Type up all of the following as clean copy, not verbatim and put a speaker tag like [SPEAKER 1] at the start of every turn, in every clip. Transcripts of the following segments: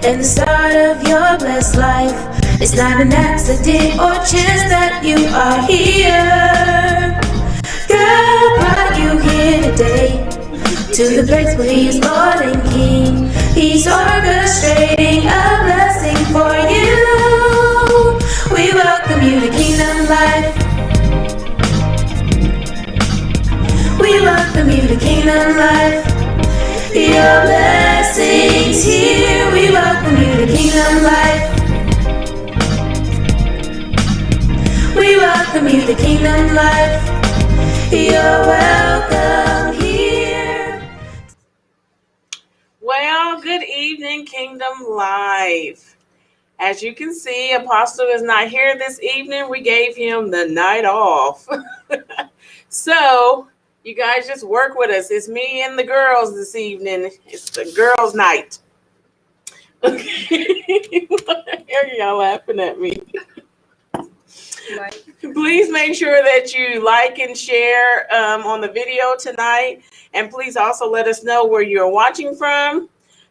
[SPEAKER 1] and the start of your blessed life. It's not an accident or chance that you are here. God brought you here today to the place where He is Lord and King. He's orchestrating a blessing for you. We welcome you to Kingdom Life. We welcome you to Kingdom Life. Your blessings here. We welcome you to Kingdom Life. We welcome you to Kingdom Life. You're welcome here.
[SPEAKER 2] Well, good evening, Kingdom Life. As you can see, Apostle is not here this evening. We gave him the night off. So you guys just work with us. It's me and the girls this evening. It's the girls' night. Okay. Are y'all laughing at me? Please make sure that you like and share on the video tonight. And please also let us know where you're watching from.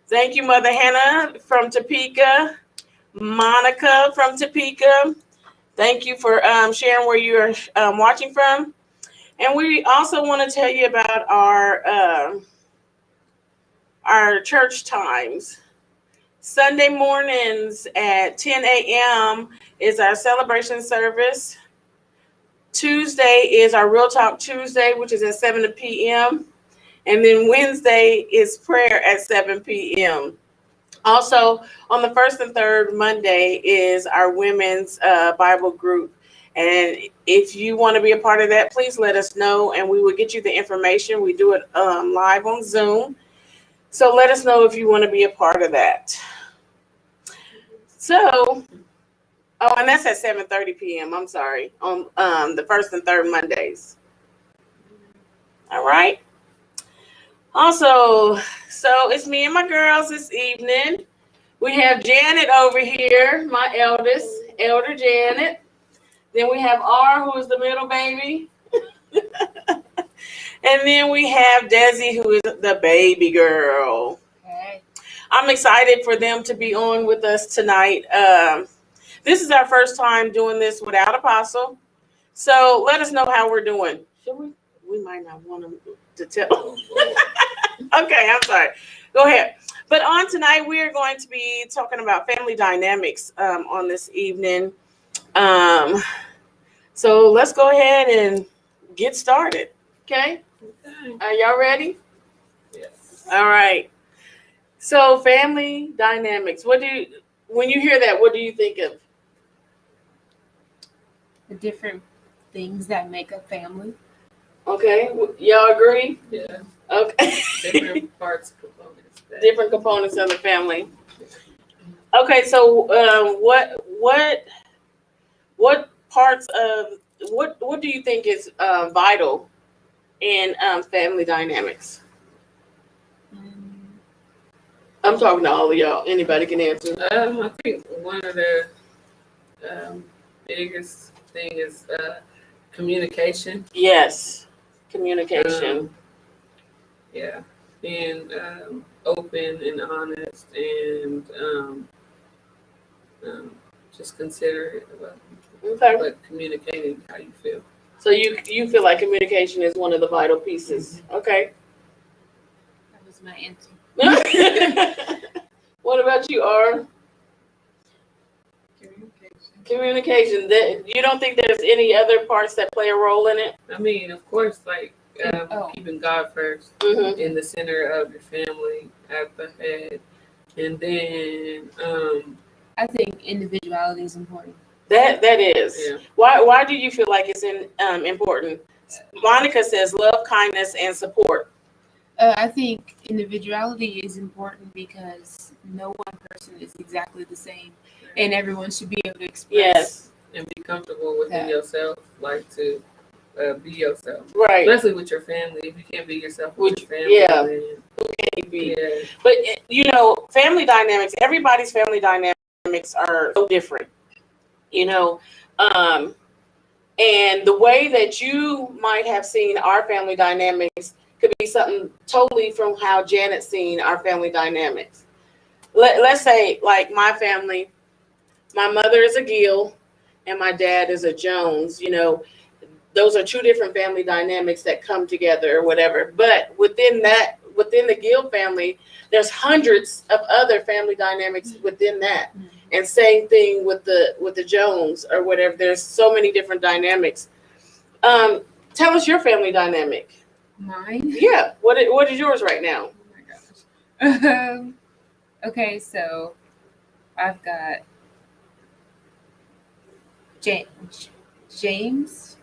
[SPEAKER 2] Thank you, Mother Hannah from Topeka. Monica from Topeka. Thank you for sharing where you're watching from. And we also want to tell you about our church times. Sunday mornings at 10 a.m. is our celebration service. Tuesday is our Real Talk Tuesday, which is at 7 p.m. And then Wednesday is prayer at 7 p.m. Also, on the first and third Monday is our women's Bible group. And if you want to be a part of that, please let us know and we will get you the information. We do it live on Zoom. So let us know if you want to be a part of that. So, and that's at 7:30 p.m. I'm sorry, on the first and third Mondays. All right. Also, so it's me and my girls this evening. We have Janet over here, my eldest, Elder Janet. Then we have R, who is the middle baby. And then we have Desi, who is the baby girl. Okay. I'm excited for them to be on with us tonight. This is our first time doing this without Apostle. So let us know how we're doing. Should we? We might not want them to tell. Okay, I'm sorry. Go ahead. But on tonight, we are going to be talking about family dynamics on this evening. So let's go ahead and get started. Okay? Are y'all ready?
[SPEAKER 3] Yes.
[SPEAKER 2] All right. So family dynamics. When you hear that, what do you think of?
[SPEAKER 4] The different things that make a family.
[SPEAKER 2] Okay. Y'all agree?
[SPEAKER 3] Yeah.
[SPEAKER 2] Okay.
[SPEAKER 3] Different parts, components.
[SPEAKER 2] Different components of the family. Okay. So what parts of what do you think is vital in family dynamics? I'm talking to all of y'all. Anybody can answer.
[SPEAKER 3] I think one of the biggest thing is communication.
[SPEAKER 2] Yes, communication.
[SPEAKER 3] Yeah, being open and honest and just considerate about but communicating how you feel.
[SPEAKER 2] So you feel like communication is one of the vital pieces. Mm-hmm. Okay.
[SPEAKER 4] That was my answer.
[SPEAKER 2] What about you, R? Communication. That you don't think there's any other parts that play a role in it?
[SPEAKER 3] I mean, of course, like keeping God first in the center of your family at the head, and then
[SPEAKER 4] I think individuality is important.
[SPEAKER 2] That is. Yeah. Why do you feel like it's important? Monica says love, kindness, and support.
[SPEAKER 4] I think individuality is important because no one person is exactly the same, and everyone should be able to express
[SPEAKER 3] and be comfortable within yourself, like to be yourself.
[SPEAKER 2] Right.
[SPEAKER 3] Especially with your family. If you can't be yourself with your family, then
[SPEAKER 2] who can you be?
[SPEAKER 3] Yeah.
[SPEAKER 2] But family dynamics. Everybody's family dynamics are so different. And the way that you might have seen our family dynamics could be something totally from how Janet's seen our family dynamics. let's say like my family, my mother is a Gill and my dad is a Jones. You know, those are two different family dynamics that come together or whatever. But within the Gill family, there's hundreds of other family dynamics within that. And same thing with the Jones or whatever. There's so many different dynamics. Tell us your family dynamic.
[SPEAKER 4] Mine?
[SPEAKER 2] Yeah. What is yours right now?
[SPEAKER 4] Oh my gosh. Okay, so I've got James,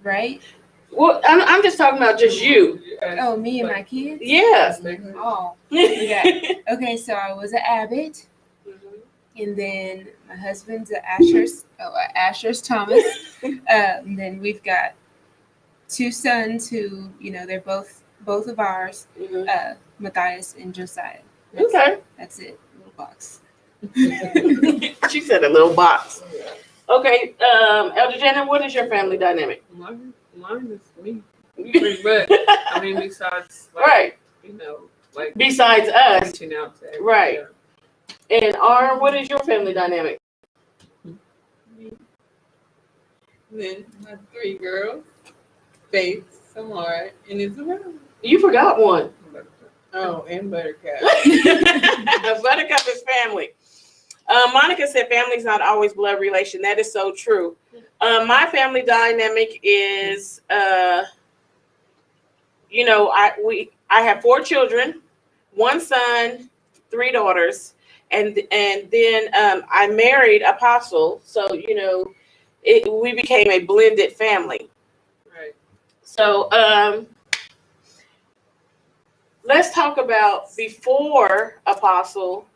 [SPEAKER 4] right?
[SPEAKER 2] Well, I'm just talking about just you.
[SPEAKER 4] Oh, me and my kids?
[SPEAKER 2] Yeah.
[SPEAKER 4] Oh, yeah. Okay, so I was at Abbott, and then my husband's at Asher's Thomas. And then we've got two sons who, they're both of ours, Matthias and Josiah. That's it, little box.
[SPEAKER 2] She said a little box. Okay, Elder Janet, what is your family dynamic?
[SPEAKER 3] Mine is me. Pretty much. I mean, besides,
[SPEAKER 2] right.
[SPEAKER 3] Besides
[SPEAKER 2] us.
[SPEAKER 3] Reaching out to everybody.
[SPEAKER 2] Right. And R, what is your family dynamic?
[SPEAKER 5] Then my 3 girls, Faith, Samara, and Isabel.
[SPEAKER 2] You forgot one.
[SPEAKER 5] Oh, and Buttercup.
[SPEAKER 2] Buttercup is family. Monica said family's not always blood relation. That is so true. My family dynamic is, I have 4 children, 1 son, 3 daughters, and then I married Apostle. So we became a blended family.
[SPEAKER 3] Right.
[SPEAKER 2] So let's talk about before Apostle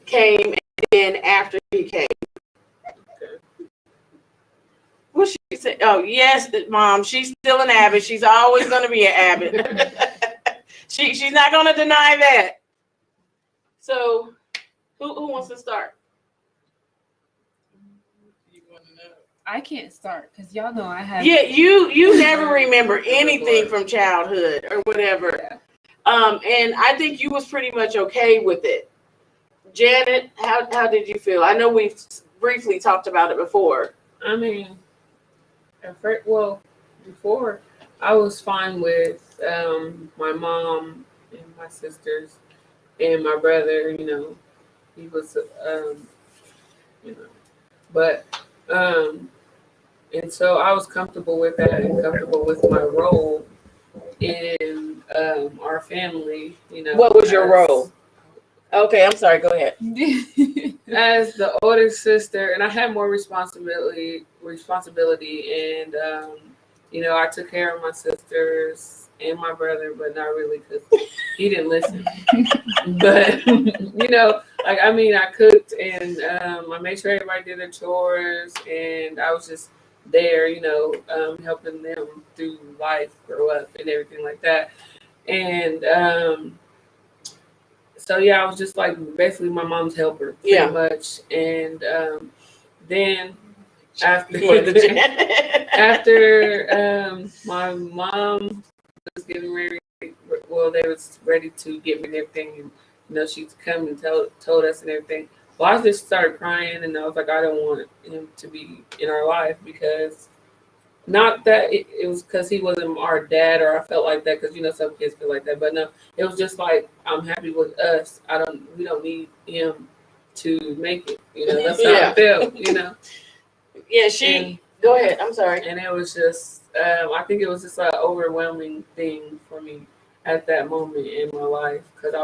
[SPEAKER 2] came and then after he came. What she said? Oh, yes, Mom. She's still an Abbott. She's always going to be an Abbott. She's not going to deny that. So, who wants to start?
[SPEAKER 5] You want to know?
[SPEAKER 4] I can't start because y'all know I have.
[SPEAKER 2] Yeah, you never remember anything from childhood or whatever.
[SPEAKER 4] Yeah.
[SPEAKER 2] And I think you was pretty much okay with it. Janet, how did you feel? I know we've briefly talked about it before.
[SPEAKER 3] I mean, before I was fine with my mom and my sisters and my brother. He was, but and so I was comfortable with that and comfortable with my role in our family.
[SPEAKER 2] What was your role? Okay, I'm sorry. Go ahead.
[SPEAKER 3] As the older sister, and I had more responsibility, and I took care of my sisters and my brother, but not really because he didn't listen. But I cooked and I made sure everybody did their chores, and I was just there, helping them through life, grow up, and everything like that. And so I was just like basically my mom's helper, pretty much. And then after my mom was getting ready, they was ready to get me and everything, and she'd come and told us and everything. Well, I just started crying, and I was like, I don't want him to be in our life, because not that it was because he wasn't our dad, or I felt like that because some kids feel like that, but no, it was just like, I'm happy with us. We don't need him to make it. That's how I felt.
[SPEAKER 2] Yeah, go ahead. I'm sorry.
[SPEAKER 3] And it was just, I think it was just an overwhelming thing for me at that moment in my life, because I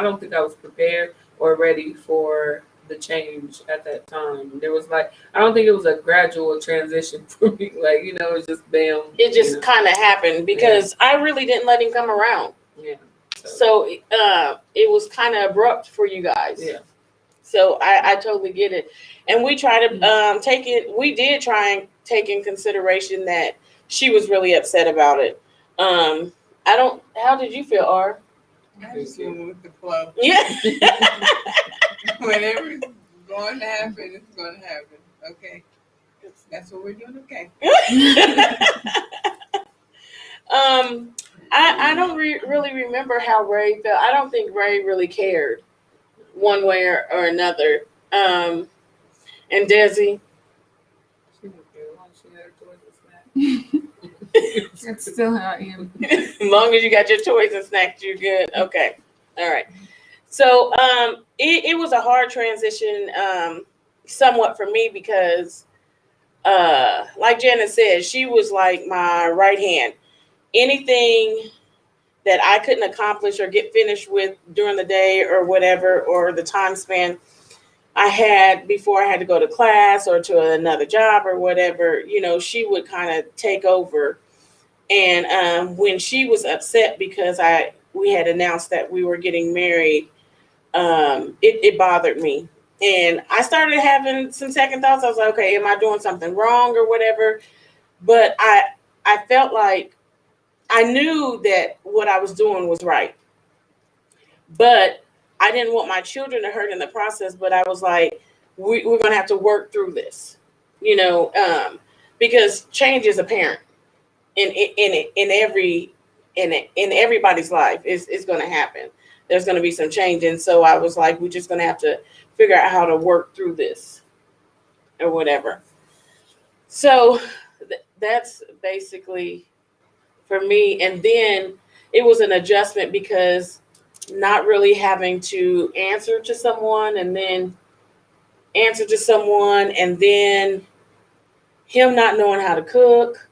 [SPEAKER 3] don't think I was prepared or ready for the change at that time. There was I don't think it was a gradual transition for me. It was just bam.
[SPEAKER 2] It just kind of happened because I really didn't let him come around.
[SPEAKER 3] Yeah.
[SPEAKER 2] So it was kind of abrupt for you guys.
[SPEAKER 3] Yeah.
[SPEAKER 2] So I totally get it. And we try to we did try and take in consideration that she was really upset about it. How did you feel, R?
[SPEAKER 5] I just went with the flow.
[SPEAKER 2] Yeah.
[SPEAKER 5] Whatever's going to happen, it's going to happen. Okay. That's what we're doing. Okay.
[SPEAKER 2] I don't really remember how Ray felt. I don't think Ray really cared one way or another. And Desi,
[SPEAKER 3] She don't care. Why she had her toys and snacks.
[SPEAKER 4] That's still how I am.
[SPEAKER 2] as long as you got your toys and snacks, you're good. Okay. All right. So it was a hard transition somewhat for me because like Janet said, she was like my right hand. Anything that I couldn't accomplish or get finished with during the day or whatever, or the time span I had before I had to go to class or to another job or whatever, she would kind of take over. And when she was upset because we had announced that we were getting married, it bothered me. And I started having some second thoughts. I was like, okay, am I doing something wrong or whatever? But I felt like I knew that what I was doing was right. But I didn't want my children to hurt in the process. But I was like, we're going to have to work through this, because change is apparent in everybody's life. It's going to happen. There's going to be some change. And so I was like, we're just going to have to figure out how to work through this or whatever. So that's basically for me. And then it was an adjustment because not really having to answer to someone and then answer to someone and then him not knowing how to cook.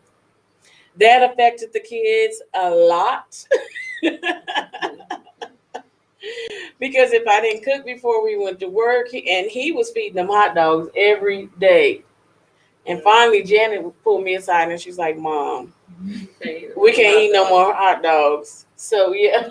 [SPEAKER 2] That affected the kids a lot. Because if I didn't cook before we went to work, and he was feeding them hot dogs every day. And finally, Janet pulled me aside and she's like, Mom, we can't eat no more hot dogs. So, yeah.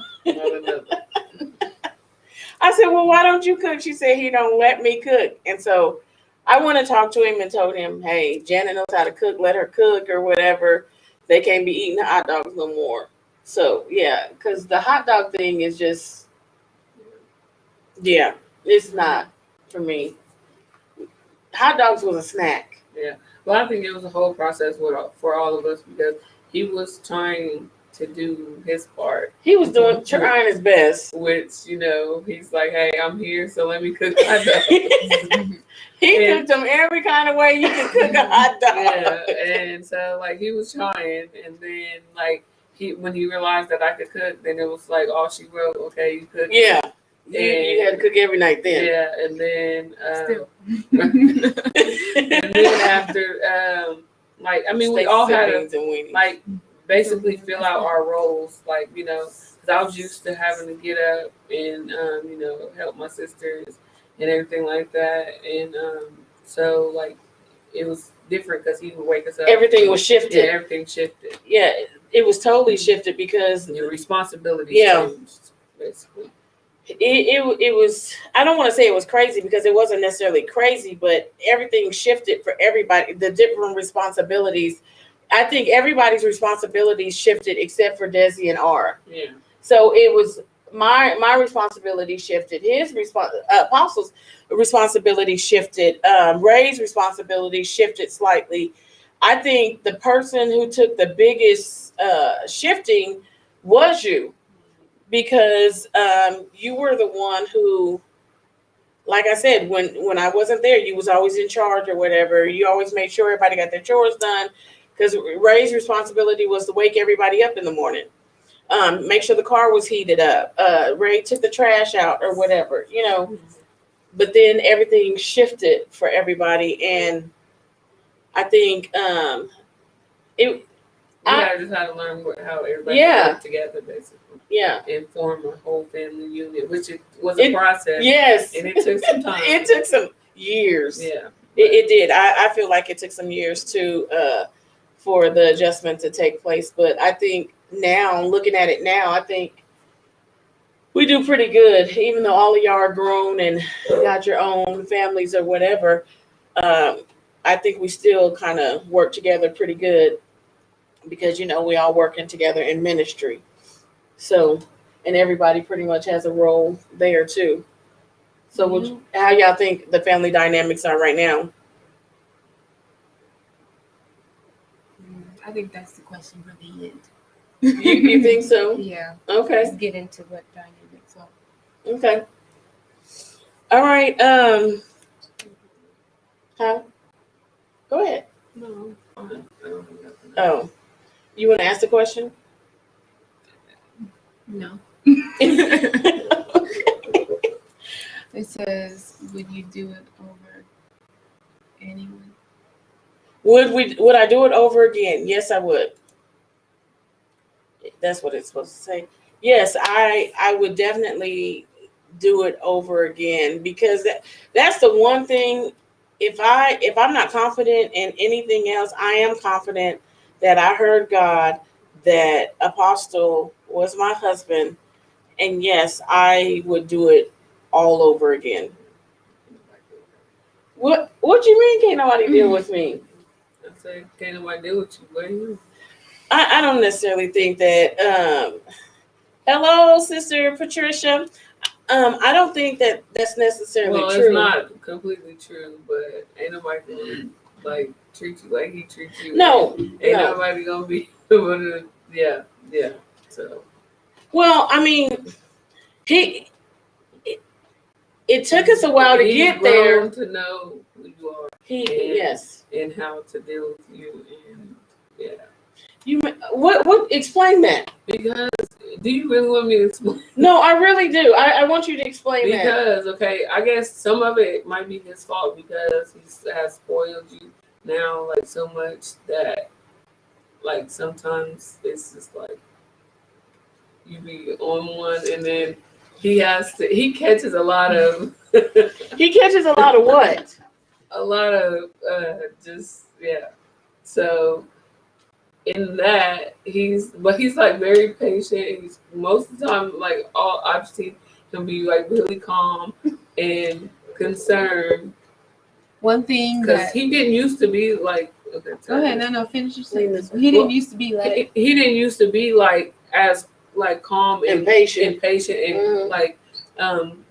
[SPEAKER 2] I said, well, why don't you cook? She said, he don't let me cook. And so I went to talk to him and told him, hey, Janet knows how to cook. Let her cook or whatever. They can't be eating hot dogs no more. So, yeah, because the hot dog thing is just, yeah, it's not for me. Hot dogs was a snack.
[SPEAKER 3] Yeah. Well, I think it was a whole process for all of us because he was trying to do his part.
[SPEAKER 2] He was trying his best.
[SPEAKER 3] Which, he's like, hey, I'm here, so let me cook hot dogs.
[SPEAKER 2] He cooked them every kind of way you can cook a hot dog.
[SPEAKER 3] Yeah, and so, he was trying, and then, when he realized that I could cook, then it was like, all she wrote, okay, you cook.
[SPEAKER 2] Yeah. You had to cook every night then.
[SPEAKER 3] Yeah, and then
[SPEAKER 4] Still.
[SPEAKER 3] and then after we all had to basically fill out our roles, because I was used to having to get up and help my sisters and everything like that, and so it was different because he would wake us up.
[SPEAKER 2] Everything was shifted.
[SPEAKER 3] Yeah, everything shifted.
[SPEAKER 2] Yeah, it was totally shifted because
[SPEAKER 3] your responsibilities changed, basically.
[SPEAKER 2] It was, I don't want to say it was crazy because it wasn't necessarily crazy, but everything shifted for everybody, the different responsibilities. I think everybody's responsibilities shifted except for Desi and R.
[SPEAKER 3] Yeah.
[SPEAKER 2] So it was my responsibility shifted. His Apostle's responsibility shifted. Ray's responsibility shifted slightly. I think the person who took the biggest shifting was you. Because you were the one who, like I said, when I wasn't there, you was always in charge or whatever. You always made sure everybody got their chores done. Because Ray's responsibility was to wake everybody up in the morning. Make sure the car was heated up. Ray took the trash out or whatever, But then everything shifted for everybody. And I think
[SPEAKER 3] I just had to learn how everybody worked together, basically.
[SPEAKER 2] Yeah.
[SPEAKER 3] And form a whole family unit, which was a process.
[SPEAKER 2] Yes.
[SPEAKER 3] And it took some time.
[SPEAKER 2] It took some years.
[SPEAKER 3] Yeah.
[SPEAKER 2] It did. I feel like it took some years too for the adjustment to take place. But I think now, looking at it now, I think we do pretty good. Even though all of y'all are grown and got your own families or whatever, I think we still kind of work together pretty good. Because, we all working together in ministry. So, and everybody pretty much has a role there too. So how y'all think the family dynamics are right now?
[SPEAKER 4] I think that's the question for the end.
[SPEAKER 2] You think so?
[SPEAKER 4] Yeah.
[SPEAKER 2] Okay.
[SPEAKER 4] Let's get into what dynamics are.
[SPEAKER 2] Okay. All right. Huh? Go ahead.
[SPEAKER 3] No, I don't have nothing.
[SPEAKER 2] Oh, you want to ask the question?
[SPEAKER 4] No.
[SPEAKER 2] Okay.
[SPEAKER 4] It says, would you do it over anyone?
[SPEAKER 2] Would I do it over again? Yes, I would. That's what it's supposed to say. Yes, I would definitely do it over again, because that's the one thing. If I'm not confident in anything else, I am confident that I heard God, that Apostle was my husband, and yes, I would do it all over again. What you mean can't nobody deal with me?
[SPEAKER 3] I say, can't nobody deal with you, but you.
[SPEAKER 2] I don't necessarily think that. Hello, Sister Patricia. I don't think that that's necessarily
[SPEAKER 3] Well,
[SPEAKER 2] true.
[SPEAKER 3] it's not completely true, but ain't nobody gonna like treat you like he treats you.
[SPEAKER 2] No,
[SPEAKER 3] Ain't
[SPEAKER 2] no.
[SPEAKER 3] nobody gonna be able to. Yeah. So.
[SPEAKER 2] Well, I mean, it took us a while to
[SPEAKER 3] He's
[SPEAKER 2] get there.
[SPEAKER 3] grown to know who you are.
[SPEAKER 2] Yes.
[SPEAKER 3] And how to deal with you, and yeah.
[SPEAKER 2] You what? Explain that.
[SPEAKER 3] Because do you really want me to explain?
[SPEAKER 2] No, I really do. I want you to explain that.
[SPEAKER 3] Because okay, I guess some of it might be his fault because he has spoiled you now like so much that like sometimes it's just like you be on one and then he catches a lot of
[SPEAKER 2] He catches a lot of what?
[SPEAKER 3] a lot of just yeah. So in that he's like very patient. He's most of the time like all I've seen him be like really calm and concerned.
[SPEAKER 4] One thing
[SPEAKER 3] Because
[SPEAKER 4] that
[SPEAKER 3] he didn't used to be like okay,
[SPEAKER 4] go ahead, no, finish your sentence.
[SPEAKER 2] Well,
[SPEAKER 4] He didn't used to be like
[SPEAKER 3] he didn't used to be like as like calm and
[SPEAKER 2] Patient.
[SPEAKER 3] and like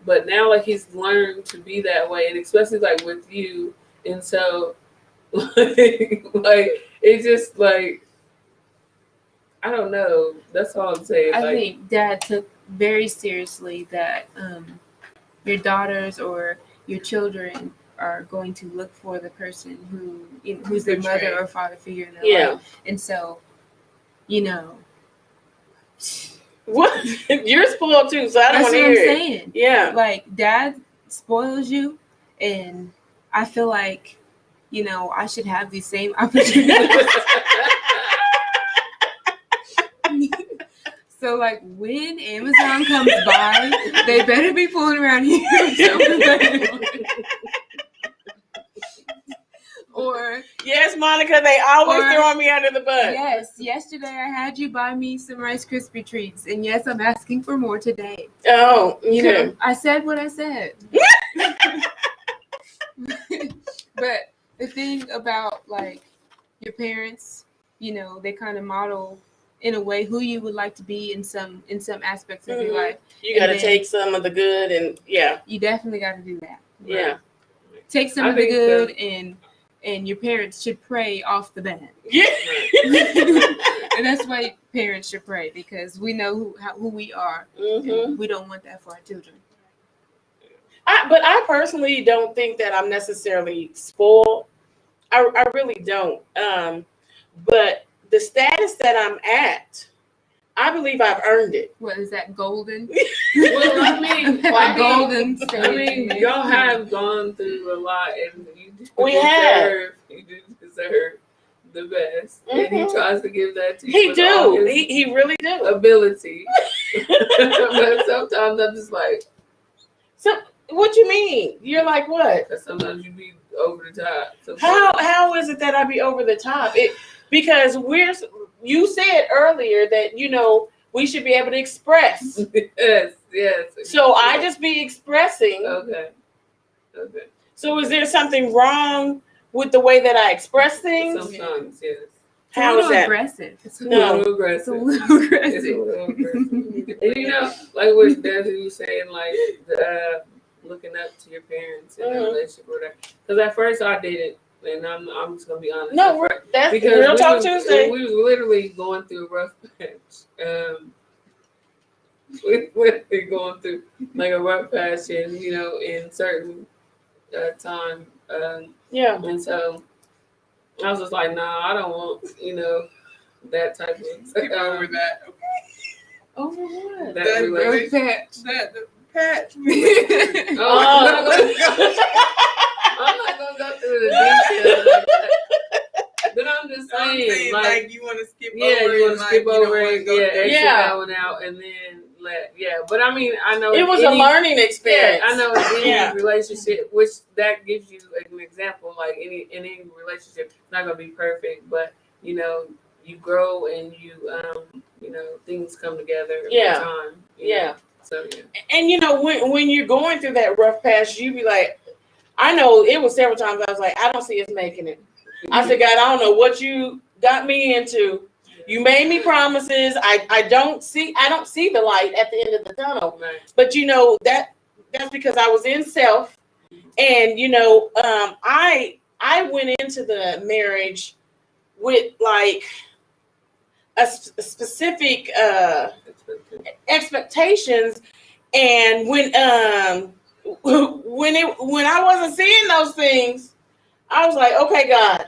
[SPEAKER 3] but now like he's learned to be that way, and especially like with you, and so like it's just like I don't know, that's all I'm saying.
[SPEAKER 4] I
[SPEAKER 3] like,
[SPEAKER 4] think Dad took very seriously that your daughters or your children are going to look for the person who's their
[SPEAKER 2] Betrayed.
[SPEAKER 4] mother or father figure in their life. And so,
[SPEAKER 2] What? You're spoiled too, so I don't
[SPEAKER 4] that's
[SPEAKER 2] want to
[SPEAKER 4] what
[SPEAKER 2] hear
[SPEAKER 4] I'm
[SPEAKER 2] it.
[SPEAKER 4] saying.
[SPEAKER 2] Yeah.
[SPEAKER 4] Like Dad spoils you, and I feel like I should have these same opportunities. So like when Amazon comes by, they better be fooling around here. Or
[SPEAKER 2] Yes, Monica, they always
[SPEAKER 4] Or-
[SPEAKER 2] throw me under the bus.
[SPEAKER 4] yes, yesterday I had you buy me some Rice Krispie treats, and yes, I'm asking for more today.
[SPEAKER 2] Oh, okay.
[SPEAKER 4] I said what I said. But the thing about like your parents, they kind of model in a way who you would like to be in some aspects of your life.
[SPEAKER 2] You got to
[SPEAKER 4] And then-
[SPEAKER 2] take some of the good and yeah.
[SPEAKER 4] You definitely got to do that.
[SPEAKER 2] Yeah.
[SPEAKER 4] Take some
[SPEAKER 3] I
[SPEAKER 4] of the
[SPEAKER 3] think
[SPEAKER 4] good, and your parents should pray off the bat.
[SPEAKER 2] Yeah.
[SPEAKER 4] And that's why parents should pray, because we know who we are. And we don't want that for our children.
[SPEAKER 2] But I personally don't think that I'm necessarily spoiled. I really don't. But the status that I'm at, I believe I've earned it.
[SPEAKER 4] What is that, golden?
[SPEAKER 3] well, I mean,
[SPEAKER 4] Golden
[SPEAKER 3] I mean, y'all have gone through a lot, and you do deserve the best, and he tries to give that to you.
[SPEAKER 2] He
[SPEAKER 3] with all
[SPEAKER 2] do.
[SPEAKER 3] his
[SPEAKER 2] He really do.
[SPEAKER 3] ability, but sometimes I'm just like,
[SPEAKER 2] So what you mean? You're like what?
[SPEAKER 3] because sometimes you be over the top.
[SPEAKER 2] How is it that I be over the top? Because you said earlier that we should be able to express.
[SPEAKER 3] yes.
[SPEAKER 2] So I just be expressing.
[SPEAKER 3] Okay.
[SPEAKER 2] So is there something wrong with the way that I express things?
[SPEAKER 3] Sometimes, yes.
[SPEAKER 2] How is that?
[SPEAKER 4] Aggressive.
[SPEAKER 3] It's a
[SPEAKER 2] No.
[SPEAKER 3] little
[SPEAKER 4] It's
[SPEAKER 3] aggressive.
[SPEAKER 4] a little
[SPEAKER 3] It's
[SPEAKER 4] aggressive.
[SPEAKER 3] a little aggressive. And like what Desi was saying, like looking up to your parents and the relationship or that. Because at first I didn't and I'm just gonna be honest.
[SPEAKER 2] No, that's
[SPEAKER 3] because
[SPEAKER 2] Real Talk Tuesday.
[SPEAKER 3] We was literally going through a rough patch. We literally going through like a rough patch, and in certain time.
[SPEAKER 2] Yeah.
[SPEAKER 3] And so I was just like, nah, I don't want that type of.
[SPEAKER 5] Skip over that.
[SPEAKER 2] Over what?
[SPEAKER 3] That relationship.
[SPEAKER 5] The patch.
[SPEAKER 3] I'm not gonna go through the details like that. But I'm just saying,
[SPEAKER 5] like you want to skip over.
[SPEAKER 3] Yeah, you want to skip over it. Exit
[SPEAKER 2] Yeah.
[SPEAKER 3] that one out, and then But I mean, I know
[SPEAKER 2] it was a learning experience.
[SPEAKER 3] Yeah, I know in any relationship, which that gives you an example. Like in any relationship, it's not gonna be perfect, but you grow and you things come together over time.
[SPEAKER 2] Yeah.
[SPEAKER 3] So yeah.
[SPEAKER 2] And when you're going through that rough patch, you be like, I know it was several times I was like, I don't see us making it. I said, God, I don't know what you got me into. You made me promises. I don't see the light at the end of the tunnel.
[SPEAKER 3] Right.
[SPEAKER 2] But that's because I was in self, and I went into the marriage with like a specific expectations, and when I wasn't seeing those things, I was like, okay, God,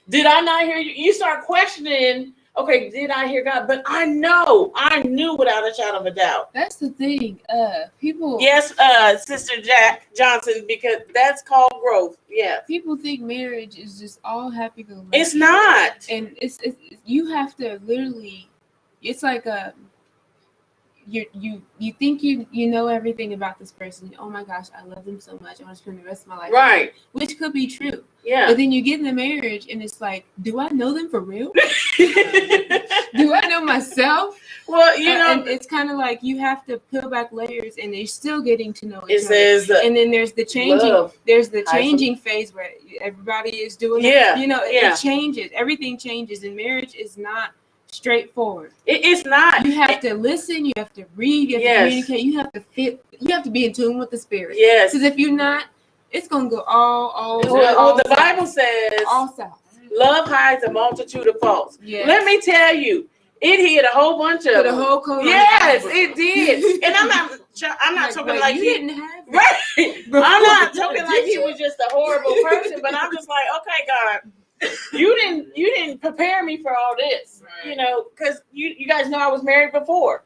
[SPEAKER 2] did I not hear you? You start questioning, okay, did I hear God? But I knew without a shadow of a doubt.
[SPEAKER 4] That's the thing. People.
[SPEAKER 2] Yes, Sister Jack Johnson, because that's called growth. Yeah.
[SPEAKER 4] People think marriage is just all happy-go-lucky.
[SPEAKER 2] It's not.
[SPEAKER 4] And it's you have to literally. It's like you think you know everything about this person. Oh my gosh, I love them so much. I want to spend the rest of my life.
[SPEAKER 2] Right.
[SPEAKER 4] Which could be true.
[SPEAKER 2] Yeah.
[SPEAKER 4] But then you get in a marriage and it's like, do I know them for real? Do I know myself?
[SPEAKER 2] Well,
[SPEAKER 4] and it's kind of like you have to peel back layers, and they're still getting to know each
[SPEAKER 2] it
[SPEAKER 4] other.
[SPEAKER 2] says
[SPEAKER 4] And then there's the changing.
[SPEAKER 2] love.
[SPEAKER 4] There's the changing phase where everybody is doing.
[SPEAKER 2] Yeah.
[SPEAKER 4] It changes. Everything changes, and marriage is not straightforward.
[SPEAKER 2] It's not.
[SPEAKER 4] You have to listen. You have to read. You have to communicate. You have to fit. You have to be in tune with the spirit.
[SPEAKER 2] Yes.
[SPEAKER 4] Because if you're not, it's gonna go all
[SPEAKER 2] Well, the
[SPEAKER 4] south.
[SPEAKER 2] Bible says,
[SPEAKER 4] all south.
[SPEAKER 2] love hides a multitude of faults.
[SPEAKER 4] Yes.
[SPEAKER 2] Let me tell you, it hid a whole bunch of
[SPEAKER 4] Put a
[SPEAKER 2] them.
[SPEAKER 4] whole coat on.
[SPEAKER 2] Yes, it did. And I'm not talking like
[SPEAKER 4] you
[SPEAKER 2] he
[SPEAKER 4] didn't have it.
[SPEAKER 2] right. I'm not talking like he was just a horrible person, but I'm just like, okay, God, you didn't prepare me for all this,
[SPEAKER 5] Right.
[SPEAKER 2] because you guys know I was married before,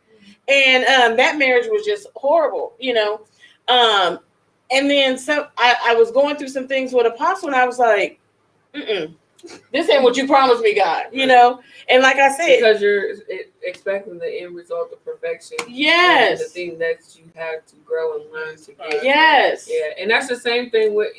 [SPEAKER 2] and that marriage was just horrible, and then I was going through some things with Apostle, and I was like, this ain't what you promised me, God, and like I said,
[SPEAKER 3] because you're expecting the end result of perfection.
[SPEAKER 2] Yes,
[SPEAKER 3] and the thing that you have to grow and learn to get.
[SPEAKER 2] Yes,
[SPEAKER 3] yeah, and that's the same thing with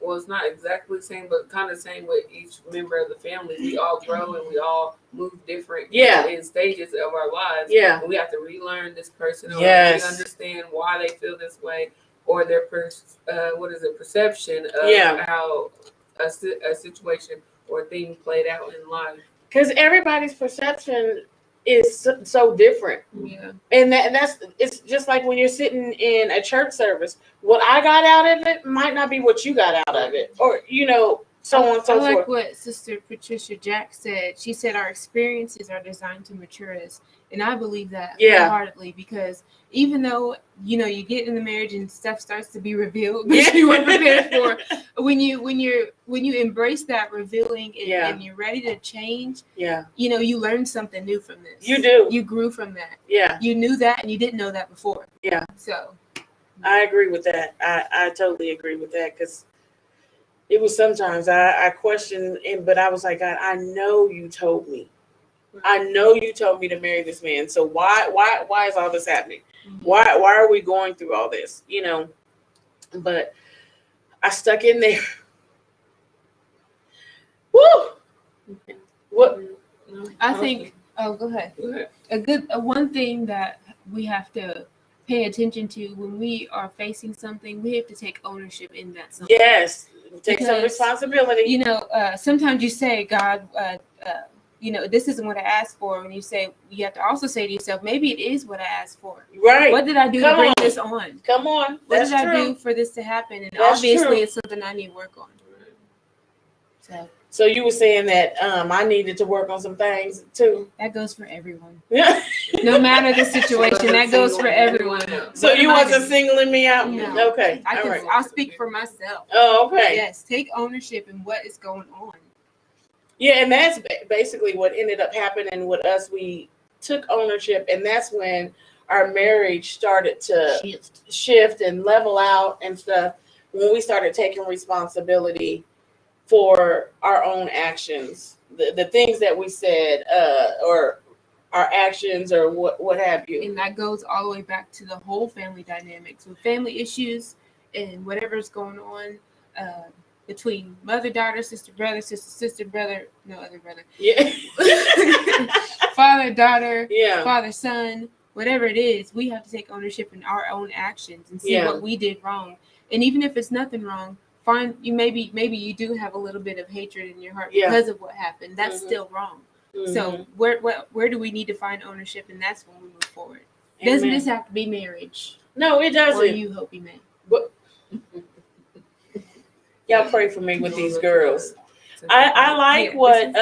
[SPEAKER 3] well, it's not exactly the same, but kind of the same with each member of the family. We all grow and we all move different in stages of our lives.
[SPEAKER 2] Yeah.
[SPEAKER 3] And we have to relearn this person or
[SPEAKER 2] Yes.
[SPEAKER 3] understand why they feel this way or their perception of how a situation or thing played out in life.
[SPEAKER 2] because everybody's perception is so different.
[SPEAKER 3] Yeah.
[SPEAKER 2] And it's just like when you're sitting in a church service, what I got out of it might not be what you got out of it, or so on and so
[SPEAKER 4] I like
[SPEAKER 2] forth.
[SPEAKER 4] what Sister Patricia Jack said. She said our experiences are designed to mature us, and I believe that wholeheartedly, because even though you get in the marriage and stuff starts to be revealed that you weren't prepared for, when you embrace that revealing and you're ready to change, you learn something new from this.
[SPEAKER 2] You do.
[SPEAKER 4] You grew from that.
[SPEAKER 2] Yeah.
[SPEAKER 4] You knew that and you didn't know that before.
[SPEAKER 2] Yeah.
[SPEAKER 4] So
[SPEAKER 2] I agree with that. I totally agree with that, because it was sometimes I questioned, but I was like, God, I know you told me. I know you told me to marry this man. So why is all this happening? Why are we going through all this? But I stuck in there. Woo! What?
[SPEAKER 4] I think. Oh, go ahead. One thing that we have to pay attention to when we are facing something, we have to take ownership in that something.
[SPEAKER 2] Yes, take some responsibility.
[SPEAKER 4] Sometimes you say, God, this isn't what I asked for. And you have to also say to yourself, maybe it is what I asked for.
[SPEAKER 2] Right.
[SPEAKER 4] What did I do to bring this on?
[SPEAKER 2] Come on.
[SPEAKER 4] What
[SPEAKER 2] That's
[SPEAKER 4] did
[SPEAKER 2] true.
[SPEAKER 4] I do for this to happen? And
[SPEAKER 2] That's
[SPEAKER 4] obviously
[SPEAKER 2] true.
[SPEAKER 4] it's something I need to work on.
[SPEAKER 2] So you were saying that I needed to work on some things too.
[SPEAKER 4] That goes for everyone.
[SPEAKER 2] Yeah.
[SPEAKER 4] No matter the situation, that goes for everyone.
[SPEAKER 2] So you wasn't singling me out?
[SPEAKER 4] No.
[SPEAKER 2] Okay. All right.
[SPEAKER 4] I'll speak for myself.
[SPEAKER 2] Oh, okay.
[SPEAKER 4] Yes, take ownership in what is going on.
[SPEAKER 2] Yeah, and that's basically what ended up happening with us. We took ownership, and that's when our marriage started to shift and level out and stuff. When we started taking responsibility for our own actions, the things that we said, or our actions, or what have you.
[SPEAKER 4] And that goes all the way back to the whole family dynamics with family issues and whatever's going on between mother, daughter, sister, brother, no other brother.
[SPEAKER 2] Yeah.
[SPEAKER 4] Father, daughter,
[SPEAKER 2] Yeah.
[SPEAKER 4] father, son, whatever it is, we have to take ownership in our own actions and see what we did wrong. And even if it's nothing wrong, fine, you maybe you do have a little bit of hatred in your heart because of what happened. That's still wrong.
[SPEAKER 2] Mm-hmm.
[SPEAKER 4] So where do we need to find ownership? And that's when we move forward. Doesn't this have to be marriage?
[SPEAKER 2] No, it doesn't.
[SPEAKER 4] Or you hope you may.
[SPEAKER 2] But y'all pray for me with these girls. I like what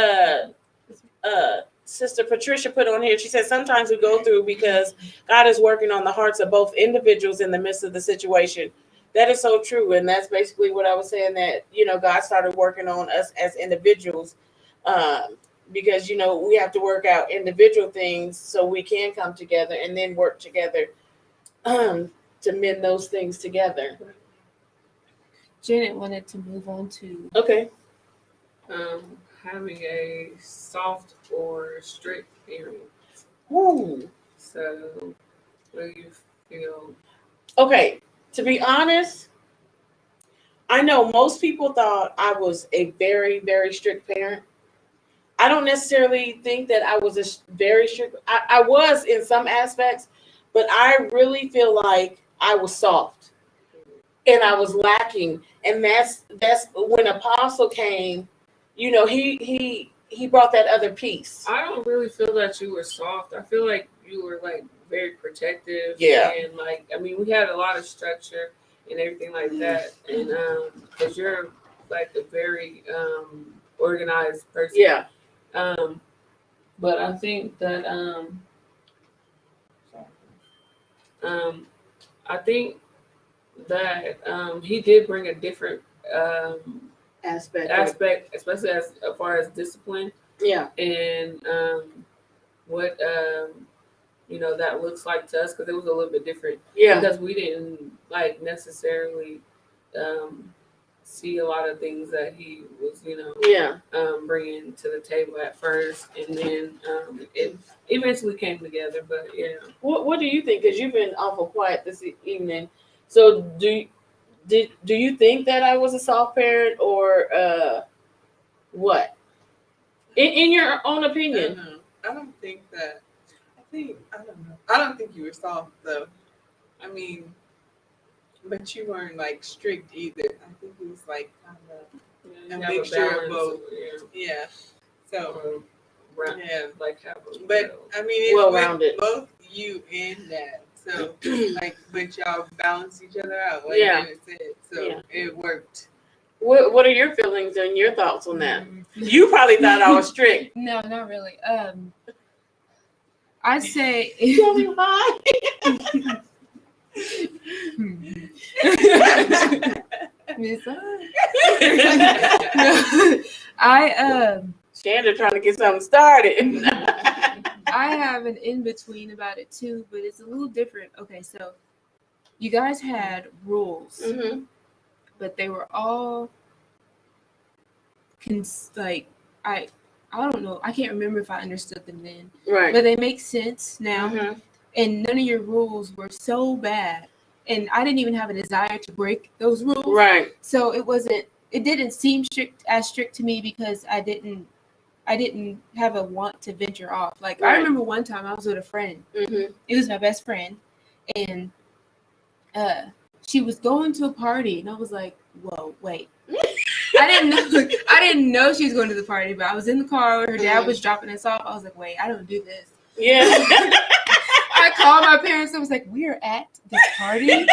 [SPEAKER 2] Sister Patricia put on here. She said sometimes we go through because God is working on the hearts of both individuals in the midst of the situation. That is so true. And that's basically what I was saying, that, God started working on us as individuals, because, we have to work out individual things so we can come together and then work together to mend those things together.
[SPEAKER 4] Janet wanted to move on to
[SPEAKER 3] having a soft or strict parent.
[SPEAKER 2] Ooh.
[SPEAKER 3] So, what do you feel?
[SPEAKER 2] Okay, to be honest, I know most people thought I was a very, very strict parent. I don't necessarily think that I was a very strict. I was in some aspects, but I really feel like I was soft and I was lacking. And that's when Apostle came. He brought that other piece.
[SPEAKER 3] I don't really feel that you were soft. I feel like you were very protective.
[SPEAKER 2] Yeah.
[SPEAKER 3] And we had a lot of structure and everything like that. And because you're a very organized person.
[SPEAKER 2] Yeah.
[SPEAKER 3] But I think that he did bring a different aspect, especially as far as discipline.
[SPEAKER 2] Yeah.
[SPEAKER 3] And what that looks like to us, because it was a little bit different.
[SPEAKER 2] Yeah.
[SPEAKER 3] Because we didn't necessarily see a lot of things that he was bringing to the table at first, and then it eventually came together. But yeah.
[SPEAKER 2] What do you think? Because you've been awful quiet this evening. So do you think that I was a soft parent, or what? In your own opinion?
[SPEAKER 5] I don't think that. I don't know. I don't think you were soft though. But you weren't strict either. I think it was kind of a mixture of both. Yeah. So yeah, but it's
[SPEAKER 2] well-rounded.
[SPEAKER 5] Both you and Dad. So but y'all balance each other out. Janet said. So it worked.
[SPEAKER 2] What are your feelings and your thoughts on that? You probably thought I was strict.
[SPEAKER 4] No, not really. I'd say
[SPEAKER 2] Tell me why. Shanda trying to get something started.
[SPEAKER 4] I have an in-between about it too, but it's a little different. Okay, so you guys had rules, but they were all I don't know. I can't remember if I understood them then.
[SPEAKER 2] Right.
[SPEAKER 4] But they make sense now. And none of your rules were so bad. And I didn't even have a desire to break those rules.
[SPEAKER 2] Right.
[SPEAKER 4] So it didn't seem strict to me because I didn't have a want to venture off. I remember one time I was with a friend. It was my best friend. And she was going to a party and I was like, whoa, wait. I didn't know she was going to the party, but I was in the car where her dad was dropping us off. I was like, wait, I don't do this.
[SPEAKER 2] Yeah.
[SPEAKER 4] I called my parents and was like, we're at this party.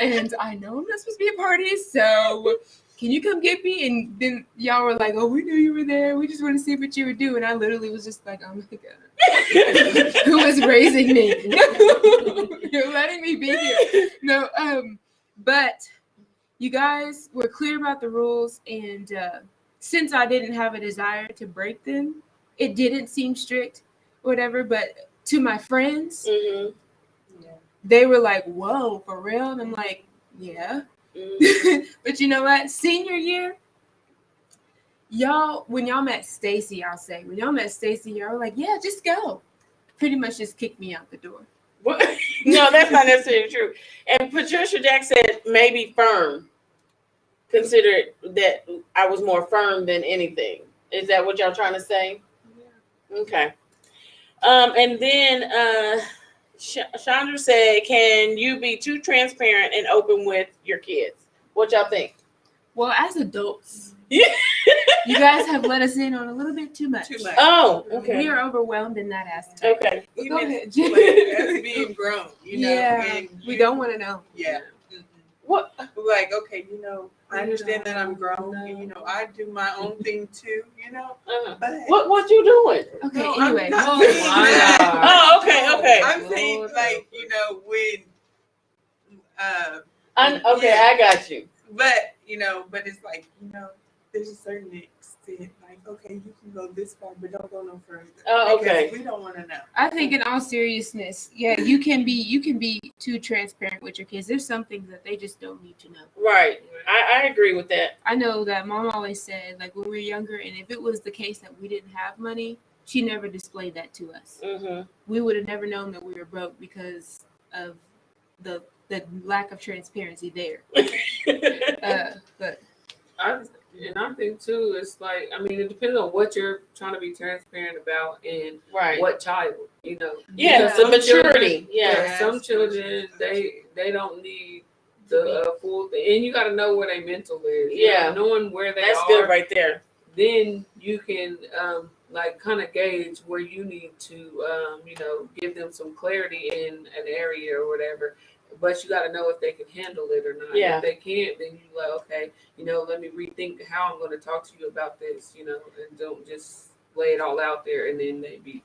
[SPEAKER 4] And I know I'm not supposed to be a party, so can you come get me? And then y'all were like, oh, we knew you were there. We just want to see what you would do. And I literally was just like, oh my God. Who is raising me? You're letting me be here. No, but you guys were clear about the rules, and since I didn't have a desire to break them, it didn't seem strict or whatever. But to my friends, they were like, whoa, for real? And I'm like, yeah. But you know what? Senior year, when y'all met Stacy, when y'all met Stacy, y'all were like, yeah, just go. Pretty much just kicked me out the door.
[SPEAKER 2] What? No, that's not necessarily true. And Patricia Jack said maybe firm. Considered that I was more firm than anything. Is that what y'all trying to say? Yeah. Okay. And then Chandra said, can you be too transparent and open with your kids? What y'all think?
[SPEAKER 4] Well, as adults, you guys have let us in on a little bit too much.
[SPEAKER 2] Oh, okay.
[SPEAKER 4] We are overwhelmed in that aspect.
[SPEAKER 2] Okay.
[SPEAKER 4] Go ahead.
[SPEAKER 5] As being grown, you know.
[SPEAKER 4] Yeah, and we don't want to know.
[SPEAKER 5] Yeah.
[SPEAKER 2] What?
[SPEAKER 5] Like, okay, you know, I understand that I'm grown, and you know, I do my own thing too, you know. But
[SPEAKER 2] what you doing?
[SPEAKER 4] Okay,
[SPEAKER 5] no,
[SPEAKER 4] anyway.
[SPEAKER 2] Oh, okay.
[SPEAKER 5] I'm saying, like, you know, when
[SPEAKER 2] I got you.
[SPEAKER 5] But you know, but it's like, you know, there's a certain extent, like, okay, you can go this far, but don't go no further.
[SPEAKER 2] Oh, okay.
[SPEAKER 5] We don't want to know.
[SPEAKER 4] I think in all seriousness, yeah, you can be too transparent with your kids. There's some things that they just don't need to know.
[SPEAKER 2] Right. I agree with that.
[SPEAKER 4] I know that Mom always said, like, when we were younger, and if it was the case that we didn't have money, she never displayed that to us.
[SPEAKER 2] Mm-hmm.
[SPEAKER 4] We would have never known that we were broke because of the lack of transparency there. But
[SPEAKER 3] I think too, it's like, I mean, it depends on what you're trying to be transparent about and
[SPEAKER 2] right.
[SPEAKER 3] what child, you know.
[SPEAKER 2] Yeah, the maturity.
[SPEAKER 3] Yeah, some children they don't need the full thing, and you got to know where their mental is.
[SPEAKER 2] Yeah,
[SPEAKER 3] knowing where they
[SPEAKER 2] that's
[SPEAKER 3] are.
[SPEAKER 2] good right there.
[SPEAKER 3] Then you can like kind of gauge where you need to you know, give them some clarity in an area or whatever. But you got to know if they can handle it or not.
[SPEAKER 2] Yeah.
[SPEAKER 3] If they can't, then you like, okay, you know, let me rethink how I'm going to talk to you about this, you know, and don't just lay it all out there and then they be.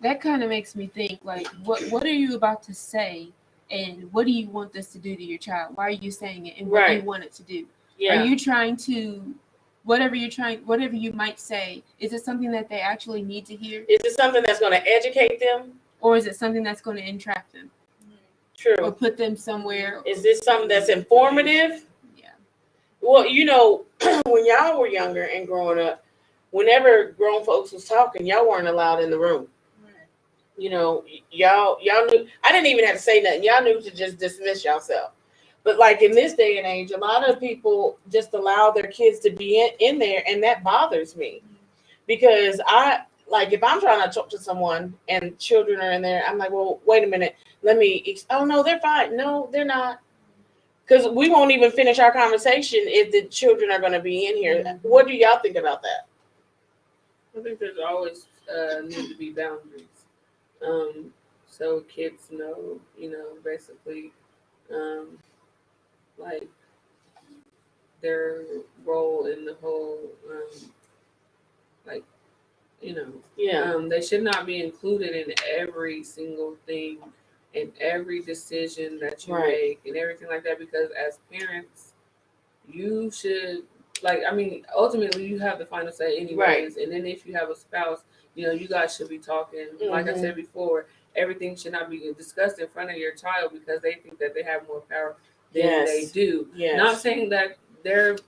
[SPEAKER 4] That kind of makes me think, like, what are you about to say, and what do you want this to do to your child? Why are you saying it, and what do you want it to do?
[SPEAKER 2] Yeah.
[SPEAKER 4] Are you trying to, whatever you might say, is it something that they actually need to hear?
[SPEAKER 2] Is it something that's going to educate them?
[SPEAKER 4] Or is it something that's going to entrap them?
[SPEAKER 2] True.
[SPEAKER 4] Or put them somewhere?
[SPEAKER 2] Is this something that's informative?
[SPEAKER 4] Yeah.
[SPEAKER 2] Well, you know, when y'all were younger and growing up, whenever grown folks was talking, y'all weren't allowed in the room. You know, y'all knew. I didn't even have to say nothing. Y'all knew to just dismiss yourself. But like in this day and age, a lot of people just allow their kids to be in there, and that bothers me because if I'm trying to talk to someone and children are in there, I'm like, well, wait a minute. Oh, no, they're fine. No, they're not. Because we won't even finish our conversation if the children are going to be in here. Mm-hmm. What do y'all think about that?
[SPEAKER 3] I think there's always need to be boundaries. So kids know, you know, basically, like their role in the whole, like, you know, they should not be included in every single thing and every decision that you make and everything like that, because as parents, you should, like, I mean, ultimately you have the final say anyways. And then if you have a spouse, you know, you guys should be talking. Mm-hmm. Like I said before, everything should not be discussed in front of your child because they think that they have more power than they do. Yes. Not saying that their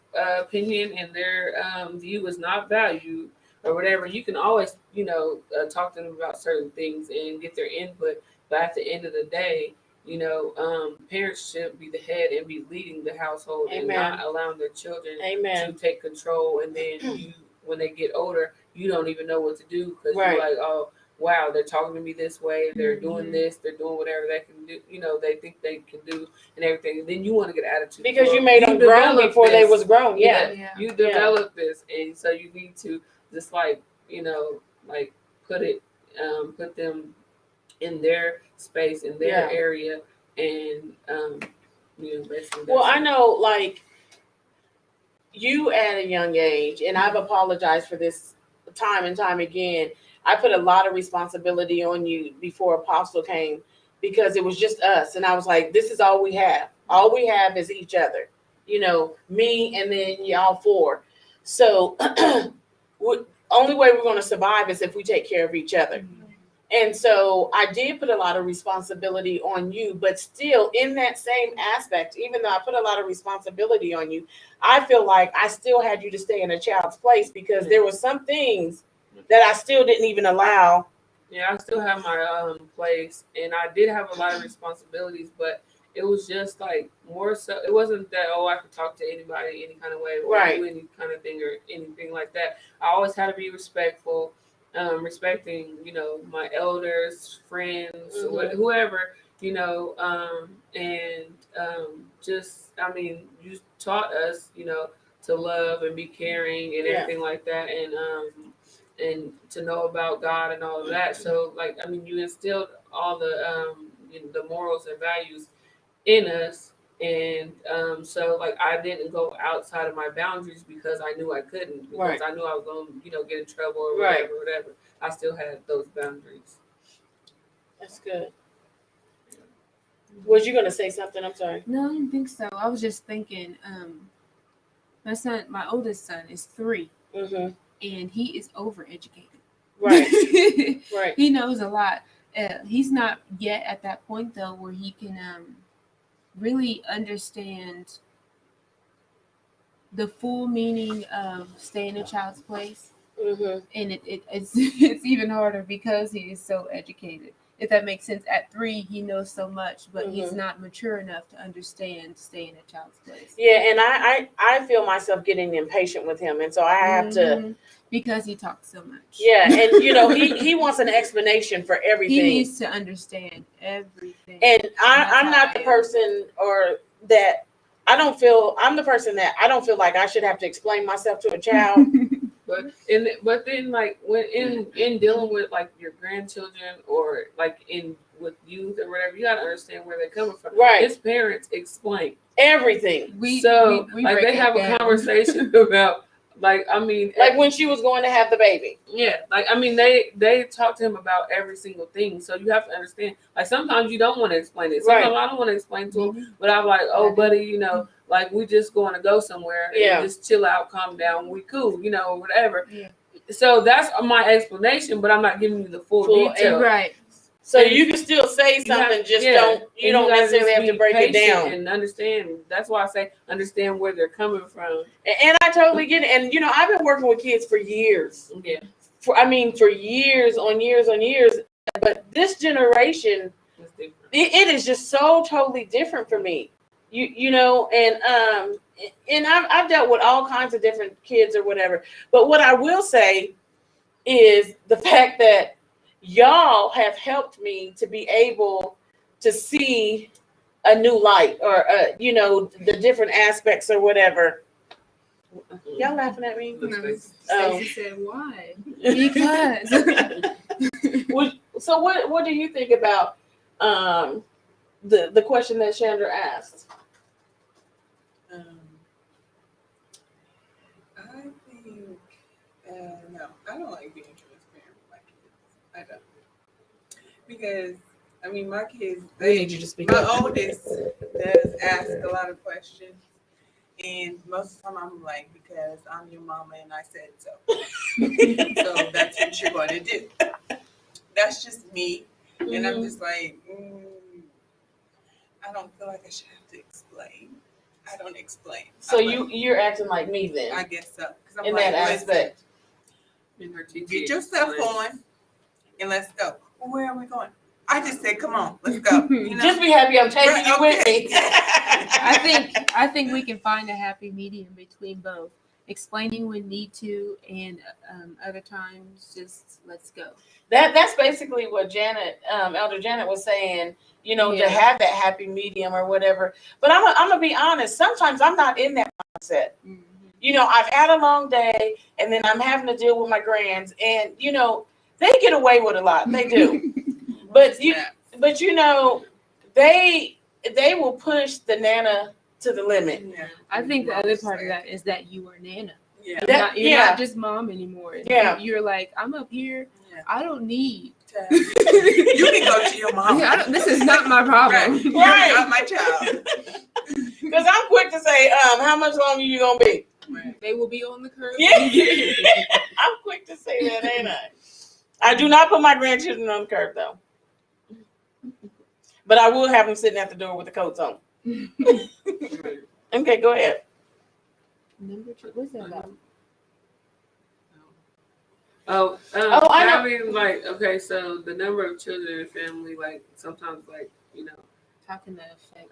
[SPEAKER 3] opinion and their view is not valued or whatever. You can always, you know, talk to them about certain things and get their input. But at the end of the day, you know, parents should be the head and be leading the household. Amen. And not allowing their children to take control. And then you, when they get older, you don't even know what to do because you're like, oh, wow, they're talking to me this way. They're doing this. They're doing whatever they can do. You know, they think they can do and everything. And then you want to get attitude.
[SPEAKER 2] Because you made them grown before they was grown. Yeah.
[SPEAKER 3] You develop this. And so you need to just like, you know, like put them in their space, in their area. And, you know, basically.
[SPEAKER 2] Well, I know, like, you at a young age, and I've apologized for this time and time again, I put a lot of responsibility on you before Apostle came because it was just us. And I was like, this is all we have. All we have is each other, me and then y'all four. So only way we're going to survive is if we take care of each other. And so I did put a lot of responsibility on you, but still in that same aspect, even though I put a lot of responsibility on you, I feel like I still had you to stay in a child's place because there were some things that I still didn't even allow.
[SPEAKER 3] Yeah, I still have my place, and I did have a lot of responsibilities, but it was just like more so. It wasn't that I could talk to anybody any kind of way or do any kind of thing or anything like that. I always had to be respectful. Respecting, my elders, friends, whoever, you taught us, to love and be caring and everything like that, and to know about God and all of that. So, you instilled all the the morals and values in us, and so I didn't go outside of my boundaries because I knew I couldn't, because I knew I was going to get in trouble or whatever. I still had those boundaries.
[SPEAKER 2] That's good. Was you going to say something? I'm sorry.
[SPEAKER 4] No, I didn't think so. I was just thinking, my oldest son is 3, and he is overeducated.
[SPEAKER 2] Right. Right.
[SPEAKER 4] He knows a lot. He's not yet at that point though where he can really understand the full meaning of stay in a child's place. And it's even harder because he is so educated. If that makes sense. At 3, he knows so much, but he's not mature enough to understand stay in a child's place.
[SPEAKER 2] Yeah, and I feel myself getting impatient with him, and so I have to,
[SPEAKER 4] because he talks so much.
[SPEAKER 2] Yeah, and he wants an explanation for everything.
[SPEAKER 4] He needs to understand everything.
[SPEAKER 2] And I'm not the person I'm the person that I don't feel like I should have to explain myself to a child.
[SPEAKER 3] But then when in dealing with your grandchildren or with youth or whatever, you gotta understand where they're coming from.
[SPEAKER 2] Right.
[SPEAKER 3] His parents explain
[SPEAKER 2] everything.
[SPEAKER 3] We they have a conversation about when
[SPEAKER 2] she was going to have the baby.
[SPEAKER 3] Yeah. They talk to him about every single thing. So you have to understand. Sometimes you don't want to explain it. Sometimes I don't want to explain to him, but I'm like, oh buddy, we just going to go somewhere and just chill out, calm down, we cool, whatever. Yeah. So that's my explanation, but I'm not giving you the full detail.
[SPEAKER 4] Right.
[SPEAKER 2] So you can still say something, you don't necessarily have to break it down.
[SPEAKER 3] And understand. That's why I say understand where they're coming from.
[SPEAKER 2] And I totally get it. And I've been working with kids for years.
[SPEAKER 3] Yeah.
[SPEAKER 2] For years on years. But this generation, it is just so totally different for me. And I've dealt with all kinds of different kids or whatever. But what I will say is the fact that y'all have helped me to be able to see a new light or the different aspects or whatever. Y'all laughing at me?
[SPEAKER 4] Stacey said why? Because.
[SPEAKER 2] So what do you think about the question that Chandra asked?
[SPEAKER 5] I think no, I don't like being transparent with my kids. I don't, because my kids.
[SPEAKER 2] We need you to speak.
[SPEAKER 5] My oldest does ask a lot of questions, and most of the time I'm like, because I'm your mama and I said so. So that's what you're going to do. That's just me, and I'm just like, I don't feel like I should have to explain. I don't explain.
[SPEAKER 2] So you're acting like me then?
[SPEAKER 5] I guess so. I'm
[SPEAKER 2] in that aspect.
[SPEAKER 5] Get yourself on and let's go. Well, where are we going? I just said, come on, let's go.
[SPEAKER 2] Just be happy I'm taking you with me.
[SPEAKER 4] I think we can find a happy medium between both. Explaining when need to, and other times just let's go.
[SPEAKER 2] That's basically what Elder Janet was saying, to have that happy medium or whatever. But I'm gonna be honest, sometimes I'm not in that mindset. I've had a long day and then I'm having to deal with my grands, and they get away with a lot. They do. But they will push the Nana to the limit.
[SPEAKER 5] Yeah.
[SPEAKER 4] I think the other part of that is that you are Nana.
[SPEAKER 5] Yeah.
[SPEAKER 4] You're not just mom anymore.
[SPEAKER 2] Yeah.
[SPEAKER 4] You're like, I'm up here.
[SPEAKER 5] Yeah.
[SPEAKER 4] I don't need.
[SPEAKER 5] You can go to your mom.
[SPEAKER 4] Yeah, this is not my problem.
[SPEAKER 5] Right. You're
[SPEAKER 2] Right.
[SPEAKER 5] not my child.
[SPEAKER 2] Because I'm quick to say, how much longer you gonna be?
[SPEAKER 5] Right.
[SPEAKER 4] They will be on the curb.
[SPEAKER 2] Yeah. I'm quick to say that, ain't I? I do not put my grandchildren on the curb though. But I will have them sitting at the door with the coats on. Okay, go ahead.
[SPEAKER 4] Number two. What's that about?
[SPEAKER 2] I know.
[SPEAKER 3] Having like, okay, so the number of children in a family, like sometimes, like, you know,
[SPEAKER 4] How can that affect?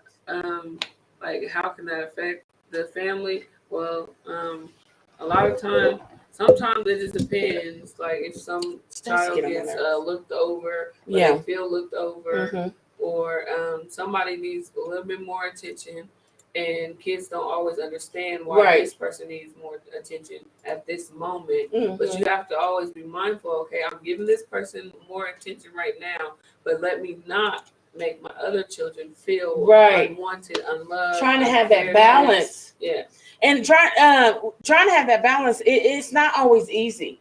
[SPEAKER 3] like how can that affect the family? Well, a lot of time, sometimes it just depends. Like if some child
[SPEAKER 2] get on my
[SPEAKER 3] gets
[SPEAKER 2] nerves.
[SPEAKER 3] looked over, or
[SPEAKER 2] Yeah.
[SPEAKER 3] they feel looked over,
[SPEAKER 2] Mhm.
[SPEAKER 3] or somebody needs a little bit more attention, and kids don't always understand why
[SPEAKER 2] Right.
[SPEAKER 3] this person needs more attention at this moment.
[SPEAKER 2] Mhm.
[SPEAKER 3] But you have to always be mindful. Okay, I'm giving this person more attention right now, but let me not make my other children feel
[SPEAKER 2] Right.
[SPEAKER 3] unwanted, unloved.
[SPEAKER 2] Trying to have that
[SPEAKER 3] uncared.
[SPEAKER 2] balance.
[SPEAKER 3] Yeah.
[SPEAKER 2] And trying to have that balance, it's not always easy,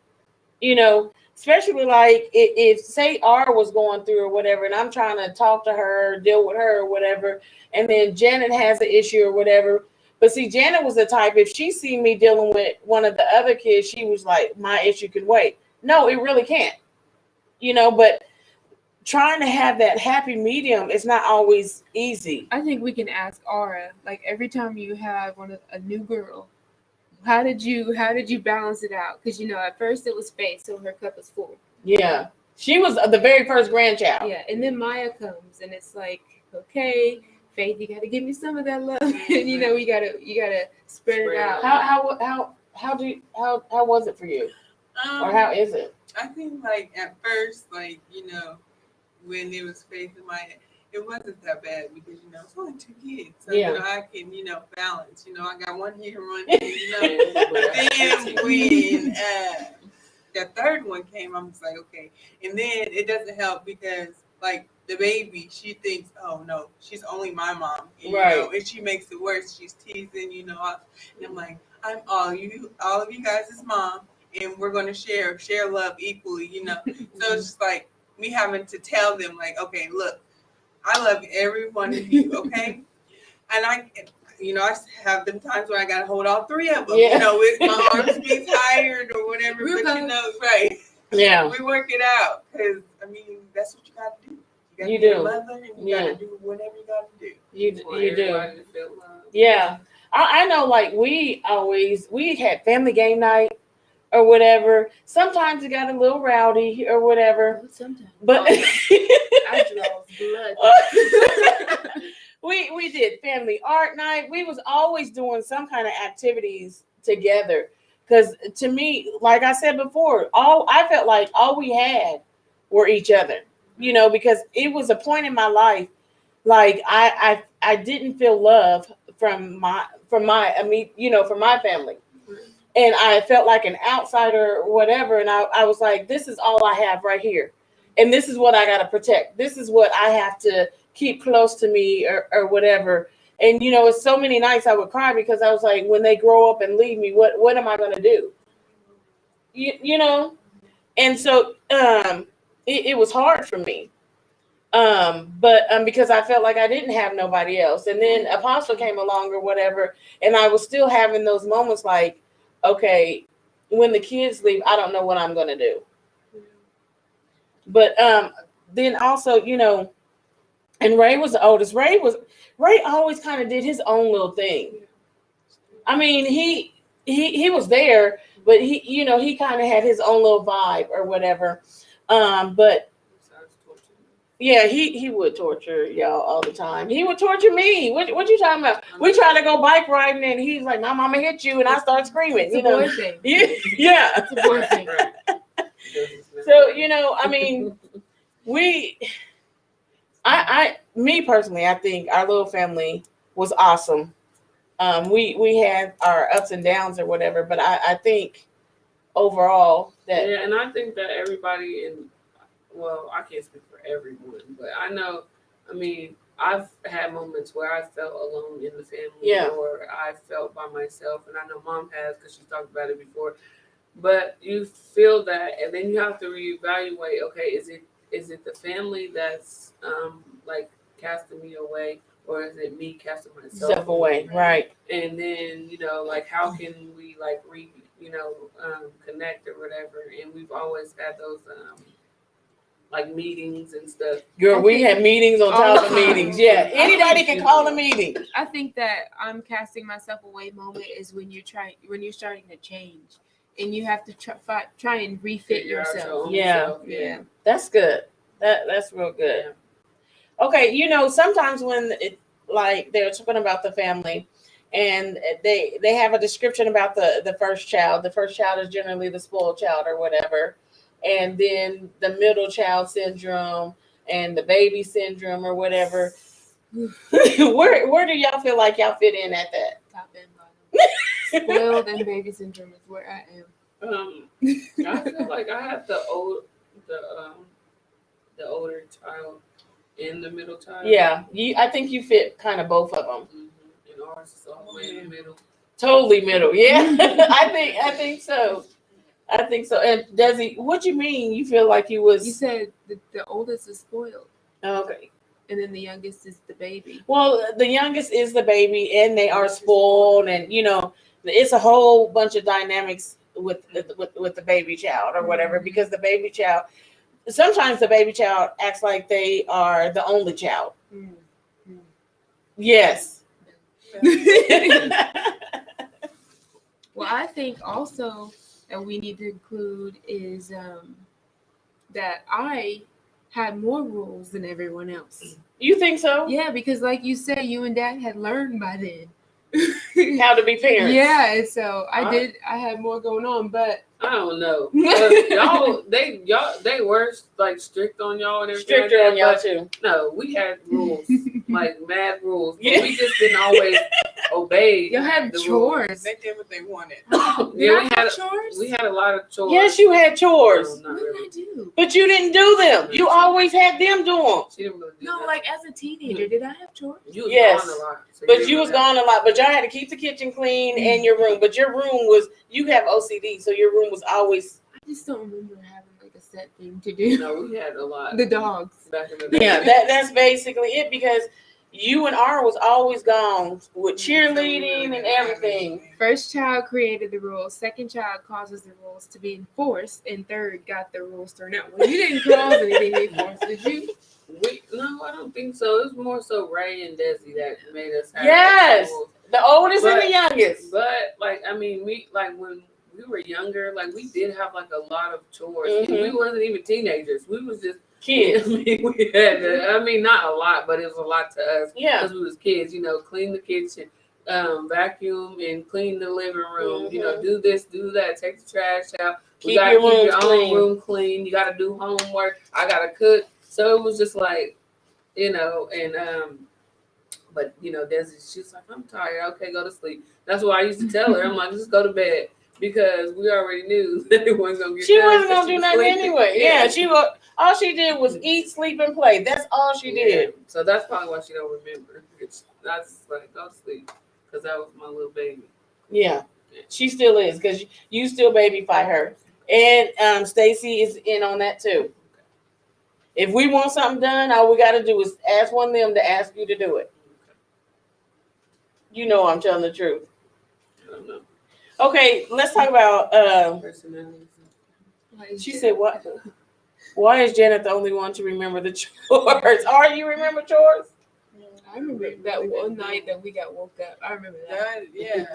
[SPEAKER 2] you know, especially like if say R was going through or whatever, and I'm trying to talk to her, deal with her or whatever, and then Janet has an issue or whatever. But see, Janet was the type, if she see me dealing with one of the other kids, she was like, my issue can wait. No, it really can't, you know, but trying to have that happy medium is not always easy.
[SPEAKER 4] I think we can ask Aura, like every time you have a new girl, how did you balance it out? Because you know, at first it was Faith, so her cup is full.
[SPEAKER 2] Yeah. She was the very first grandchild.
[SPEAKER 4] Yeah, and then Maya comes, and it's like, okay, Faith, you got to give me some of that love, and you know, you gotta spread it out.
[SPEAKER 2] How was it for you, or how is it?
[SPEAKER 5] I think like at first, like, you know, when it was Faith and Maya, it wasn't that bad because, you know, it's only 2 kids. So,
[SPEAKER 2] Yeah.
[SPEAKER 5] you know, I can, you know, balance. You know, I got one here, one here, you know. But then when the third one came, I'm just like, okay. And then it doesn't help because, like, the baby, she thinks, oh, no, she's only my mom. And, you know, and she makes it worse. She's teasing, you know. And I'm like, I'm all of you guys' mom, and we're going to share love equally, you know. So it's just like me having to tell them, like, okay, look, I love every one of you, okay? And I have them times where I got to hold all 3 of them, you know, with my arms being tired or whatever. But, you know, right.
[SPEAKER 2] Yeah.
[SPEAKER 5] We work it out because, I mean, that's what you got to do. You got to be a mother, and you got to do whatever you got to do.
[SPEAKER 2] You do.
[SPEAKER 3] To feel love.
[SPEAKER 2] Yeah. I know, like, we had family game night or whatever. Sometimes it got a little rowdy or whatever.
[SPEAKER 4] Sometimes.
[SPEAKER 2] But
[SPEAKER 4] I draw blood.
[SPEAKER 2] we did family art night. We was always doing some kind of activities together. Because to me, like I said before, I felt like all we had were each other. You know, because it was a point in my life, like I didn't feel love from my family. And I felt like an outsider or whatever. And I was like, this is all I have right here. And this is what I got to protect. This is what I have to keep close to me or whatever. And, you know, it's so many nights I would cry because I was like, when they grow up and leave me, what am I going to do? You know? And so it was hard for me. But because I felt like I didn't have nobody else. And then Apostle came along or whatever. And I was still having those moments like, okay, when the kids leave, I don't know what I'm going to do. But then also, you know, and Ray was the oldest. Ray always kind of did his own little thing. I mean, he was there, but he, you know, he kind of had his own little vibe or whatever. But yeah, he would torture y'all all the time. He would torture me. What you talking about? We try to go bike riding, and he's like, "My mama hit you," and I start screaming.
[SPEAKER 4] It's a boy thing.
[SPEAKER 2] Yeah.
[SPEAKER 4] It's a boy thing.
[SPEAKER 2] So, you know, I mean, me personally, I think our little family was awesome. We had our ups and downs or whatever, but I think overall that
[SPEAKER 3] and I think that everybody well, I can't speak for everyone, but I know, I mean, I've had moments where I felt alone in the family,
[SPEAKER 2] Yeah.
[SPEAKER 3] or I felt by myself, and I know Mom has because she's talked about it before. But you feel that, and then you have to reevaluate. Okay, is it the family that's like casting me away, or is it me casting myself
[SPEAKER 2] Step away, right?
[SPEAKER 3] And then like how can we like connect or whatever? And we've always had those like meetings and stuff.
[SPEAKER 2] Girl, we had meetings on
[SPEAKER 4] all
[SPEAKER 2] top
[SPEAKER 4] the
[SPEAKER 2] of
[SPEAKER 4] time.
[SPEAKER 2] meetings. Yeah, anybody can call a meeting.
[SPEAKER 4] I think that I'm casting myself away moment is when you're starting to change, and you have to try and refit
[SPEAKER 3] Figure out your
[SPEAKER 4] yourself.
[SPEAKER 3] own
[SPEAKER 2] Yeah.
[SPEAKER 3] self,
[SPEAKER 4] Yeah.
[SPEAKER 2] That's good. That's real good. Okay, sometimes when like they're talking about the family, and they have a description about the first child. The first child is generally the spoiled child or whatever, and then the middle child syndrome and the baby syndrome or whatever. Where do y'all feel like y'all fit in at that?
[SPEAKER 4] Top and bottom. Spoiled and baby syndrome is where I am.
[SPEAKER 3] I feel like I had the older child and the middle child.
[SPEAKER 2] Yeah, I think you fit kind of both of them.
[SPEAKER 3] Mm-hmm. And ours is all the way in the middle.
[SPEAKER 2] Totally middle. Yeah, I think so. I think so. And Desi, what you mean? You feel like you was?
[SPEAKER 4] You said the oldest is spoiled,
[SPEAKER 2] Okay.
[SPEAKER 4] and then the youngest is the baby.
[SPEAKER 2] Well, the youngest is the baby, and they are spoiled, and it's a whole bunch of dynamics with the baby child or whatever. Because the baby child, sometimes the baby child acts like they are the only child.
[SPEAKER 4] Mm-hmm.
[SPEAKER 2] Yes.
[SPEAKER 4] Well, I think also that we need to include is that I had more rules than everyone else.
[SPEAKER 2] You think so?
[SPEAKER 4] Yeah, because like you said, you and Dad had learned by then.
[SPEAKER 2] How to be parents?
[SPEAKER 4] Yeah, and so I had more going on, but
[SPEAKER 3] I don't know. They were like strict on y'all and everything.
[SPEAKER 2] Stricter
[SPEAKER 3] like
[SPEAKER 2] on
[SPEAKER 3] that,
[SPEAKER 2] y'all
[SPEAKER 3] but
[SPEAKER 2] too.
[SPEAKER 3] No, we had rules, like mad rules. But
[SPEAKER 2] Yeah.
[SPEAKER 3] we just didn't always obey.
[SPEAKER 4] you had
[SPEAKER 3] the
[SPEAKER 4] chores.
[SPEAKER 5] They did what they wanted.
[SPEAKER 3] Yeah,
[SPEAKER 4] I have chores?
[SPEAKER 3] we had a lot of chores.
[SPEAKER 2] Yes, you had chores,
[SPEAKER 3] No, not
[SPEAKER 4] What did
[SPEAKER 3] really.
[SPEAKER 4] I do?
[SPEAKER 2] but you didn't do them. You always had them do them.
[SPEAKER 3] She didn't really do
[SPEAKER 4] No,
[SPEAKER 3] that.
[SPEAKER 4] like as a teenager, did I have chores?
[SPEAKER 3] You was
[SPEAKER 2] Yes.
[SPEAKER 3] gone a lot. So
[SPEAKER 2] But
[SPEAKER 3] didn't
[SPEAKER 2] you was
[SPEAKER 3] really have-
[SPEAKER 2] gone a lot. But y'all had to keep the kitchen clean and your room. But your room was, you have OCD, so your room was always.
[SPEAKER 4] I just don't remember having like a set thing to do.
[SPEAKER 3] No, we had a lot.
[SPEAKER 4] The dogs.
[SPEAKER 3] Back in the day.
[SPEAKER 2] Yeah, that's basically it, because you and R was always gone with cheerleading and everything.
[SPEAKER 4] First child created the rules. Second child causes the rules to be enforced, and third got the rules thrown out. Well, you didn't cause anything to be enforced, did you?
[SPEAKER 3] No, I don't think so. It was more so Ray and Desi that made us have
[SPEAKER 2] Yes.
[SPEAKER 3] the rules.
[SPEAKER 2] The oldest and
[SPEAKER 3] But-
[SPEAKER 2] the youngest.
[SPEAKER 3] But like, I mean, when we were younger, like we did have like a lot of chores. And we wasn't even teenagers. We was just
[SPEAKER 2] Kids.
[SPEAKER 3] I mean, we had not a lot, but it was a lot to us
[SPEAKER 2] Yeah.
[SPEAKER 3] because we was kids. Clean the kitchen, vacuum and clean the living room. Do this, do that. Take the trash out.
[SPEAKER 2] Keep
[SPEAKER 3] We gotta
[SPEAKER 2] your
[SPEAKER 3] keep
[SPEAKER 2] rooms
[SPEAKER 3] your
[SPEAKER 2] clean.
[SPEAKER 3] own room clean. You gotta do homework. I gotta cook. So it was just like, but Desi, she's like, I'm tired. Okay, go to sleep. That's what I used to tell her. I'm like, just go to bed, because we already knew that it wasn't gonna get
[SPEAKER 2] She
[SPEAKER 3] done
[SPEAKER 2] wasn't
[SPEAKER 3] because
[SPEAKER 2] gonna
[SPEAKER 3] she
[SPEAKER 2] do
[SPEAKER 3] was
[SPEAKER 2] nothing
[SPEAKER 3] sleeping.
[SPEAKER 2] anyway. Yeah, all she did was eat, sleep, and play. That's all she did.
[SPEAKER 3] So that's probably why she don't remember. I just like, go to sleep, because that was my little baby.
[SPEAKER 2] Yeah, she still is, because you still babyfy her, and Stacy is in on that too. If we want something done, all we got to do is ask one of them to ask you to do it. You know I'm telling the truth.
[SPEAKER 3] I don't know.
[SPEAKER 2] Okay, let's talk about.
[SPEAKER 3] Personalities.
[SPEAKER 2] She said, "What? Why is Janet the only one to remember the chores? Are you remember chores?"
[SPEAKER 4] I remember that one night that we got woke up. I remember that.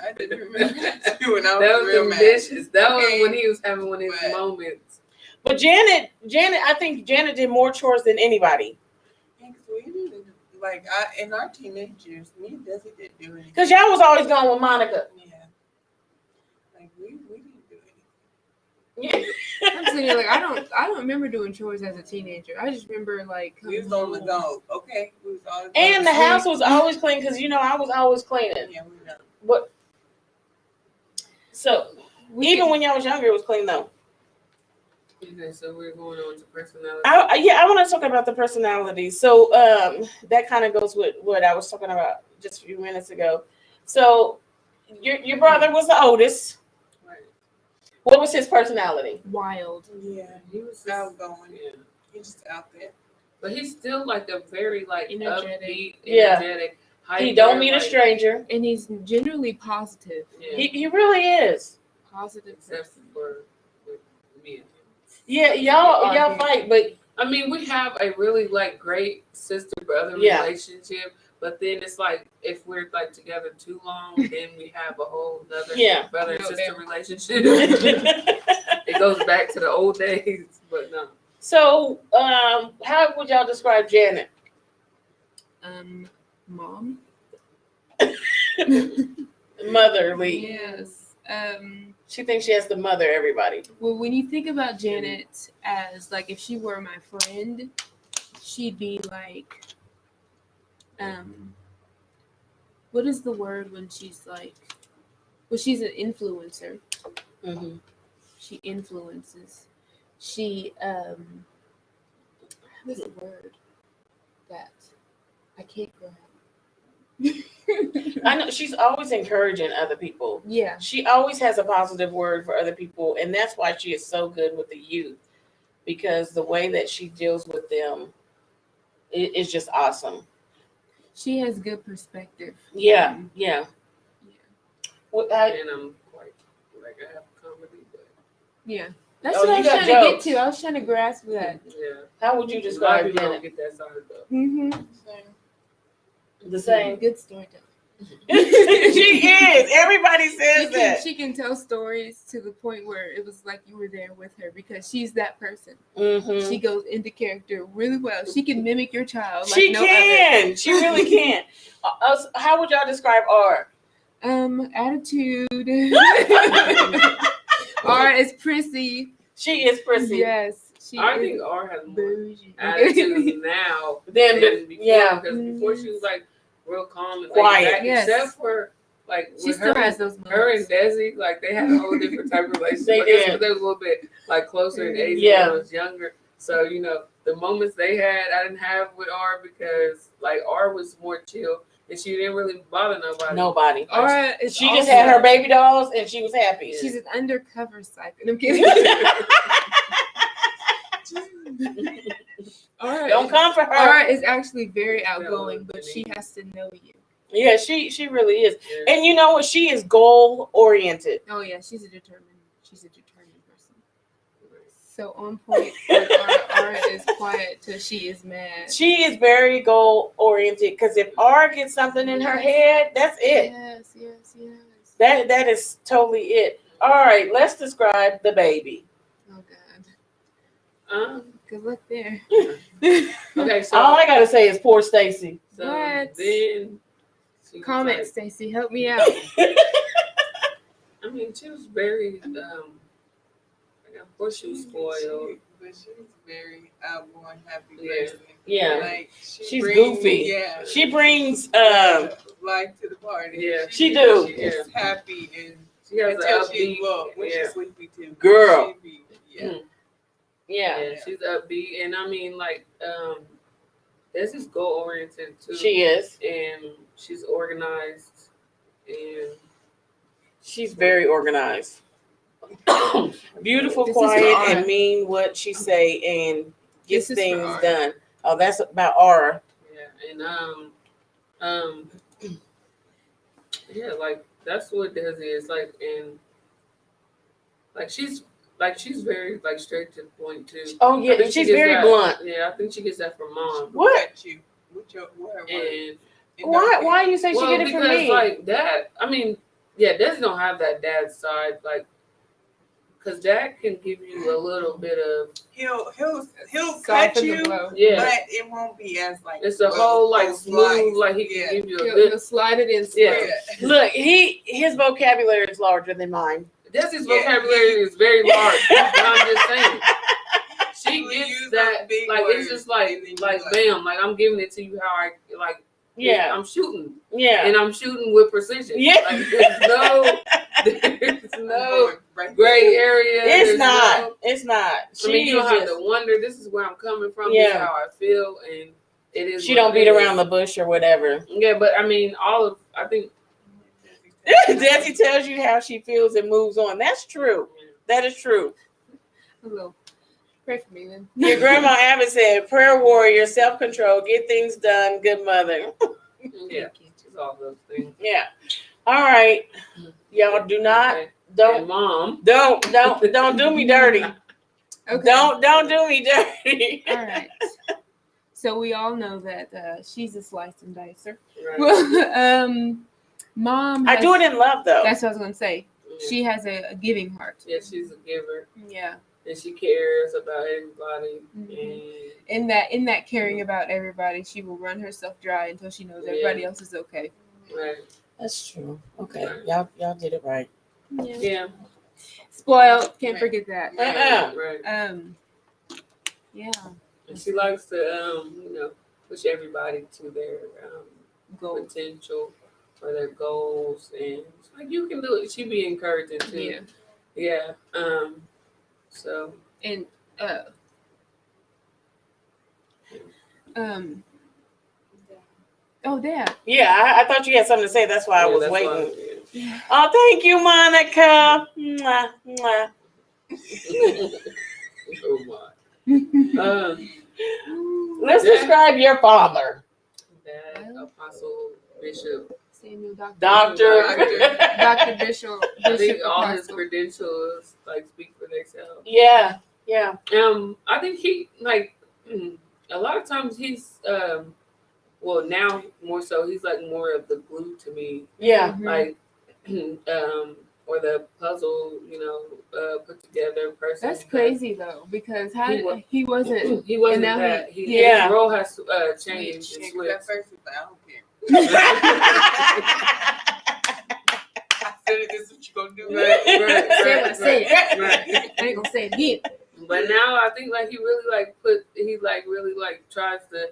[SPEAKER 5] I didn't remember that too when I
[SPEAKER 3] That
[SPEAKER 5] was
[SPEAKER 3] was
[SPEAKER 5] real
[SPEAKER 3] them
[SPEAKER 5] mad.
[SPEAKER 3] dishes. That
[SPEAKER 5] Okay.
[SPEAKER 3] was when he was having one of his
[SPEAKER 5] But-
[SPEAKER 3] moments.
[SPEAKER 2] But Janet, I think Janet did more chores than anybody.
[SPEAKER 5] Thanks, we didn't, like in our teenage years, me and Desi didn't do anything.
[SPEAKER 2] Because y'all was always gone with Monica.
[SPEAKER 5] Yeah. Like we didn't do
[SPEAKER 2] Yeah.
[SPEAKER 4] I'm sitting here like I don't remember doing chores as a teenager. I just remember like
[SPEAKER 5] anything. We was on the go. Okay. We was always
[SPEAKER 2] And the
[SPEAKER 5] going to
[SPEAKER 2] house
[SPEAKER 5] sleep.
[SPEAKER 2] was always clean, because I was always cleaning.
[SPEAKER 5] Yeah, we know.
[SPEAKER 2] But so even when y'all was younger, it was clean though.
[SPEAKER 3] Okay, so we're going on to personality.
[SPEAKER 2] I want to talk about the personality. So that kind of goes with what I was talking about just a few minutes ago. So your brother was the oldest.
[SPEAKER 3] Right.
[SPEAKER 2] What was his personality?
[SPEAKER 4] Wild.
[SPEAKER 5] Yeah,
[SPEAKER 3] He was just,
[SPEAKER 5] outgoing.
[SPEAKER 3] yeah.
[SPEAKER 5] He's just out there.
[SPEAKER 3] But he's still like a very like
[SPEAKER 4] Energetic.
[SPEAKER 3] upbeat,
[SPEAKER 2] Yeah.
[SPEAKER 3] energetic.
[SPEAKER 2] He don't
[SPEAKER 3] hyper,
[SPEAKER 2] meet a
[SPEAKER 3] like,
[SPEAKER 2] stranger.
[SPEAKER 4] And he's generally positive.
[SPEAKER 3] Yeah.
[SPEAKER 2] He really is.
[SPEAKER 4] Positive.
[SPEAKER 3] Except for with me and him.
[SPEAKER 2] Yeah, y'all
[SPEAKER 4] argue.
[SPEAKER 2] fight, but
[SPEAKER 3] I mean, we have a really like great sister brother
[SPEAKER 2] Yeah.
[SPEAKER 3] relationship, but then it's like if we're like together too long, then we have a whole other
[SPEAKER 2] Yeah.
[SPEAKER 3] brother and
[SPEAKER 4] No,
[SPEAKER 3] sister
[SPEAKER 4] there.
[SPEAKER 3] relationship. It goes back to the old days, but no.
[SPEAKER 2] So how would y'all describe Janet?
[SPEAKER 4] Mom.
[SPEAKER 2] Motherly.
[SPEAKER 4] Yes.
[SPEAKER 2] She thinks she has to mother everybody.
[SPEAKER 4] Well, when you think about Janet as like if she were my friend, she'd be like, what is the word when she's like, well, she's an influencer.
[SPEAKER 2] Mm-hmm.
[SPEAKER 4] She influences. She what is the word that I can't grab?
[SPEAKER 2] I know she's always encouraging other people.
[SPEAKER 4] Yeah.
[SPEAKER 2] She always has a positive word for other people, and that's why she is so good with the youth, because the way that she deals with them is just awesome.
[SPEAKER 4] She has good perspective.
[SPEAKER 2] Yeah, yeah. Well,
[SPEAKER 3] And I'm quite like I have comedy, but
[SPEAKER 4] Yeah. That's
[SPEAKER 2] Oh,
[SPEAKER 4] what I
[SPEAKER 2] you
[SPEAKER 4] was
[SPEAKER 2] got
[SPEAKER 4] trying to
[SPEAKER 2] jokes.
[SPEAKER 4] get to. I was trying to grasp that.
[SPEAKER 3] yeah.
[SPEAKER 2] how would you
[SPEAKER 3] A lot of
[SPEAKER 2] describe
[SPEAKER 3] people don't
[SPEAKER 2] Janet?
[SPEAKER 3] get that side though.
[SPEAKER 4] Mm-hmm.
[SPEAKER 2] The same.
[SPEAKER 4] Good storyteller.
[SPEAKER 2] She is. Everybody says that.
[SPEAKER 4] She can tell stories to the point where it was like you were there with her because she's that person.
[SPEAKER 2] Mm-hmm.
[SPEAKER 4] She goes into character really well. She can mimic your child. Like
[SPEAKER 2] She
[SPEAKER 4] no
[SPEAKER 2] can. She really can. How would y'all describe R?
[SPEAKER 4] other. Attitude. R is prissy.
[SPEAKER 2] She is prissy.
[SPEAKER 4] Yes. She
[SPEAKER 3] I
[SPEAKER 4] is
[SPEAKER 3] think R has more
[SPEAKER 4] bougie.
[SPEAKER 3] attitude now
[SPEAKER 2] Then,
[SPEAKER 3] than before.
[SPEAKER 2] yeah.
[SPEAKER 3] Because before she was like real calm and
[SPEAKER 2] Quiet.
[SPEAKER 3] laid back,
[SPEAKER 4] Yes.
[SPEAKER 3] except for like
[SPEAKER 4] She
[SPEAKER 3] with
[SPEAKER 4] still
[SPEAKER 3] her,
[SPEAKER 4] has those
[SPEAKER 3] her and
[SPEAKER 4] moments.
[SPEAKER 3] Desi, like they had a whole different type of relationship.
[SPEAKER 2] They
[SPEAKER 3] I guess
[SPEAKER 2] did.
[SPEAKER 3] because they was a little bit like closer in age
[SPEAKER 2] Yeah.
[SPEAKER 3] when I was younger. So you know the moments they had, I didn't have with R because like R was more chill and she didn't really bother nobody.
[SPEAKER 2] Nobody.
[SPEAKER 4] R is
[SPEAKER 2] She just
[SPEAKER 4] also-
[SPEAKER 2] had her baby dolls and she was happy.
[SPEAKER 4] She's an undercover psychic. I'm kidding. R
[SPEAKER 2] Don't come for her.
[SPEAKER 4] R is actually very outgoing, but she has to know you.
[SPEAKER 2] Yeah, she really is.
[SPEAKER 3] Yeah.
[SPEAKER 2] And you know what? She is goal oriented.
[SPEAKER 4] Oh yeah, she's a determined person. So on point. Like R is quiet till she is mad.
[SPEAKER 2] She is very goal oriented because if R gets something in her head, that's it.
[SPEAKER 4] Yes.
[SPEAKER 2] That is totally it. All right, let's describe the baby.
[SPEAKER 4] Oh God. Good luck there.
[SPEAKER 3] Okay, so
[SPEAKER 2] All I gotta say is poor Stacy.
[SPEAKER 3] so
[SPEAKER 4] What?
[SPEAKER 3] then she was
[SPEAKER 4] Comment,
[SPEAKER 3] like-
[SPEAKER 4] Stacy. Help me out.
[SPEAKER 3] I mean, she was very like, of course she was spoiled.
[SPEAKER 5] But she's very outgoing, happy
[SPEAKER 3] Yeah.
[SPEAKER 5] person.
[SPEAKER 2] Yeah.
[SPEAKER 5] Like
[SPEAKER 2] She's
[SPEAKER 5] brings-
[SPEAKER 2] goofy.
[SPEAKER 5] Yeah.
[SPEAKER 2] She brings
[SPEAKER 5] life to the party.
[SPEAKER 3] Yeah.
[SPEAKER 2] She do.
[SPEAKER 3] She
[SPEAKER 5] She's
[SPEAKER 3] is.
[SPEAKER 5] happy and
[SPEAKER 3] She has an
[SPEAKER 5] until she
[SPEAKER 3] upbeat.
[SPEAKER 5] look when
[SPEAKER 3] Yeah.
[SPEAKER 5] she's sleepy too.
[SPEAKER 2] Girl.
[SPEAKER 5] She be, yeah.
[SPEAKER 2] yeah.
[SPEAKER 3] She's upbeat, and I mean, like, this is goal oriented too.
[SPEAKER 2] She is.
[SPEAKER 3] and she's organized, and
[SPEAKER 2] She's very organized. Beautiful,
[SPEAKER 4] This is
[SPEAKER 2] quiet,
[SPEAKER 4] for
[SPEAKER 2] and
[SPEAKER 4] R.
[SPEAKER 2] mean what she say and gets
[SPEAKER 4] This is for
[SPEAKER 2] things
[SPEAKER 4] R.
[SPEAKER 2] done. Oh, that's about R.
[SPEAKER 3] yeah, and yeah, like that's what Desi is like, and like she's very like straight to the point too.
[SPEAKER 2] Oh
[SPEAKER 3] I
[SPEAKER 2] yeah,
[SPEAKER 3] think she
[SPEAKER 2] she's
[SPEAKER 3] gets
[SPEAKER 2] very
[SPEAKER 3] that-
[SPEAKER 2] blunt.
[SPEAKER 3] Yeah, I think she gets that from mom.
[SPEAKER 2] What?
[SPEAKER 5] Look at you. With your word.
[SPEAKER 3] And
[SPEAKER 2] Why you say
[SPEAKER 3] well,
[SPEAKER 2] she get it
[SPEAKER 3] because
[SPEAKER 2] from me?
[SPEAKER 3] like dad, I mean, yeah, Desi don't have that dad side, like, cause dad can give you a little bit of
[SPEAKER 5] He'll cut
[SPEAKER 4] Soften the
[SPEAKER 5] you,
[SPEAKER 4] blow.
[SPEAKER 3] yeah.
[SPEAKER 5] but it won't be as like
[SPEAKER 3] It's a whole like smooth, like he can give you a
[SPEAKER 4] He'll
[SPEAKER 3] good.
[SPEAKER 4] slide it in.
[SPEAKER 3] Yeah.
[SPEAKER 4] slow.
[SPEAKER 2] Look, his vocabulary is larger than mine.
[SPEAKER 3] Desi's
[SPEAKER 5] Yeah.
[SPEAKER 3] vocabulary is very large. But I'm just saying. She
[SPEAKER 5] She'll
[SPEAKER 3] gets
[SPEAKER 5] use
[SPEAKER 3] that
[SPEAKER 5] those big
[SPEAKER 3] like
[SPEAKER 5] words
[SPEAKER 3] it's just like
[SPEAKER 5] and then you
[SPEAKER 3] like
[SPEAKER 5] like-
[SPEAKER 3] bam, like I'm giving it to you how I like
[SPEAKER 2] Yeah.
[SPEAKER 3] I'm shooting.
[SPEAKER 2] Yeah.
[SPEAKER 3] And I'm shooting with precision.
[SPEAKER 2] Yeah.
[SPEAKER 3] Like, there's no gray area.
[SPEAKER 2] It's not. It's not.
[SPEAKER 3] I mean, you don't have
[SPEAKER 2] just,
[SPEAKER 3] to wonder. This is where I'm coming from.
[SPEAKER 2] Yeah.
[SPEAKER 3] This is how I feel, and it is.
[SPEAKER 2] She don't beat around the bush or whatever.
[SPEAKER 3] Yeah, but I mean, I think
[SPEAKER 2] Desi tells you how she feels and moves on. That's true. That is true.
[SPEAKER 4] Hello. Pray for me then.
[SPEAKER 2] Your grandma Abbott said, "Prayer warrior, self-control, get things done, good mother."
[SPEAKER 3] yeah, it's all those things.
[SPEAKER 2] Yeah. All right. Y'all do not
[SPEAKER 3] Okay.
[SPEAKER 2] don't
[SPEAKER 3] And Mom.
[SPEAKER 2] don't do me dirty.
[SPEAKER 4] Okay.
[SPEAKER 2] Don't do me dirty.
[SPEAKER 4] All right. So we all know that she's a slice and dicer.
[SPEAKER 3] Right.
[SPEAKER 4] Well, Mom.
[SPEAKER 2] I do it in love though.
[SPEAKER 4] That's what I was gonna say.
[SPEAKER 3] Yeah.
[SPEAKER 4] She has a giving heart.
[SPEAKER 3] Yeah, she's a giver,
[SPEAKER 4] Yeah.
[SPEAKER 3] and she cares about everybody.
[SPEAKER 4] Mhm. In that caring about everybody, she will run herself dry until she knows everybody else is okay.
[SPEAKER 3] And right.
[SPEAKER 2] That's true. Okay. Y'all did it right.
[SPEAKER 3] Yeah.
[SPEAKER 4] Spoiled. Can't forget that.
[SPEAKER 3] Right.
[SPEAKER 4] Yeah.
[SPEAKER 3] And she likes to push everybody to their
[SPEAKER 4] Goal.
[SPEAKER 3] potential or their goals, and it's like, you can do it. She be encouraging too.
[SPEAKER 4] Yeah.
[SPEAKER 3] So
[SPEAKER 4] And oh, Dad.
[SPEAKER 2] Yeah, I thought you had something to say. That's why I was
[SPEAKER 3] that's
[SPEAKER 2] waiting.
[SPEAKER 3] why,
[SPEAKER 2] Oh, thank you, Monica. Mwah, mwah.
[SPEAKER 3] oh my.
[SPEAKER 2] Let's describe your father.
[SPEAKER 3] Dad, Apostle, Bishop.
[SPEAKER 4] Samuel, Doctor.
[SPEAKER 2] Doctor.
[SPEAKER 4] Bishop.
[SPEAKER 3] I think all his
[SPEAKER 4] Apostle.
[SPEAKER 3] credentials speak for themselves.
[SPEAKER 2] Yeah.
[SPEAKER 3] I think he a lot of times he's well, now more so he's like more of the glue to me,
[SPEAKER 2] Yeah.
[SPEAKER 4] Mhm.
[SPEAKER 3] like or the puzzle, put together person.
[SPEAKER 4] That's crazy though, because he wasn't.
[SPEAKER 3] He wasn't
[SPEAKER 4] now
[SPEAKER 3] that.
[SPEAKER 2] Yeah.
[SPEAKER 3] His role has changed and
[SPEAKER 5] At
[SPEAKER 3] switched.
[SPEAKER 5] first, he was like, I don't care. I said it, this is what you gonna do.
[SPEAKER 4] Say what I said.
[SPEAKER 3] Right.
[SPEAKER 4] I ain't gonna say it again.
[SPEAKER 3] But now I think he really tries to,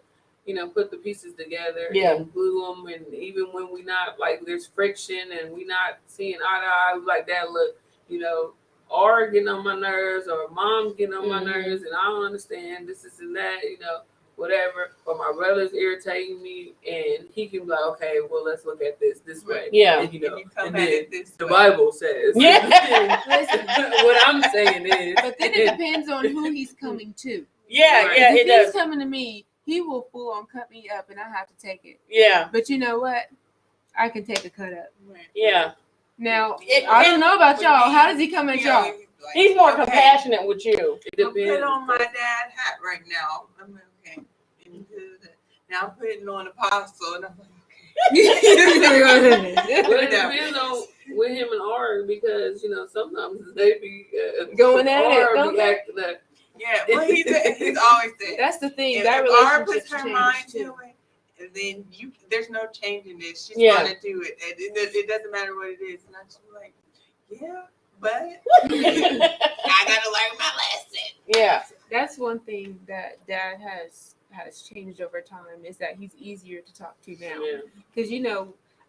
[SPEAKER 3] put the pieces together
[SPEAKER 2] Yeah.
[SPEAKER 3] and glue them. And even when we not there's friction and we not seeing eye to eye, like that look, or getting on my nerves or Mom's getting on my nerves and I don't understand this and that, whatever. Or my brother's irritating me and he can be like, okay, well, let's look at this way.
[SPEAKER 2] Yeah.
[SPEAKER 3] And,
[SPEAKER 5] And you come
[SPEAKER 3] and
[SPEAKER 5] at
[SPEAKER 3] then
[SPEAKER 5] it this
[SPEAKER 3] the
[SPEAKER 5] way.
[SPEAKER 3] Bible says.
[SPEAKER 2] Yeah.
[SPEAKER 4] Listen,
[SPEAKER 3] What I'm saying is.
[SPEAKER 4] but then it depends on who he's coming to.
[SPEAKER 2] Yeah.
[SPEAKER 3] Right.
[SPEAKER 2] Yeah.
[SPEAKER 4] If
[SPEAKER 2] It
[SPEAKER 4] he's
[SPEAKER 2] does.
[SPEAKER 4] coming to me, he will full on cut me up, and I have to take it.
[SPEAKER 2] Yeah.
[SPEAKER 4] But you know what? I can take a cut up.
[SPEAKER 2] Yeah.
[SPEAKER 4] Now,
[SPEAKER 2] It-
[SPEAKER 4] I don't know about y'all. How does he come at y'all?
[SPEAKER 5] Like,
[SPEAKER 2] He's more
[SPEAKER 5] okay,
[SPEAKER 2] compassionate with you.
[SPEAKER 3] It
[SPEAKER 5] I'm putting
[SPEAKER 3] depends.
[SPEAKER 5] on my dad hat right now. I'm like, okay. And now I'm putting on Apostle, and I'm like,
[SPEAKER 3] Well,
[SPEAKER 5] Put
[SPEAKER 3] it
[SPEAKER 5] it down.
[SPEAKER 3] depends on with him and R because sometimes they be
[SPEAKER 4] Going at it,
[SPEAKER 3] R
[SPEAKER 4] don't
[SPEAKER 3] be
[SPEAKER 4] they?
[SPEAKER 3] acting that.
[SPEAKER 5] yeah. Well, he's always there.
[SPEAKER 4] That's the thing.
[SPEAKER 5] If
[SPEAKER 4] That
[SPEAKER 5] Laura
[SPEAKER 4] relationship
[SPEAKER 5] puts her mind
[SPEAKER 4] changed
[SPEAKER 5] to
[SPEAKER 4] too.
[SPEAKER 5] it, and then there's no changing this. She's
[SPEAKER 2] Yeah.
[SPEAKER 5] gonna do it, and it doesn't matter what it is. And I'm just like, yeah, but I gotta learn my lesson.
[SPEAKER 2] Yeah.
[SPEAKER 4] That's one thing that Dad has changed over time is that he's easier to talk to now.
[SPEAKER 3] Yeah.
[SPEAKER 4] Because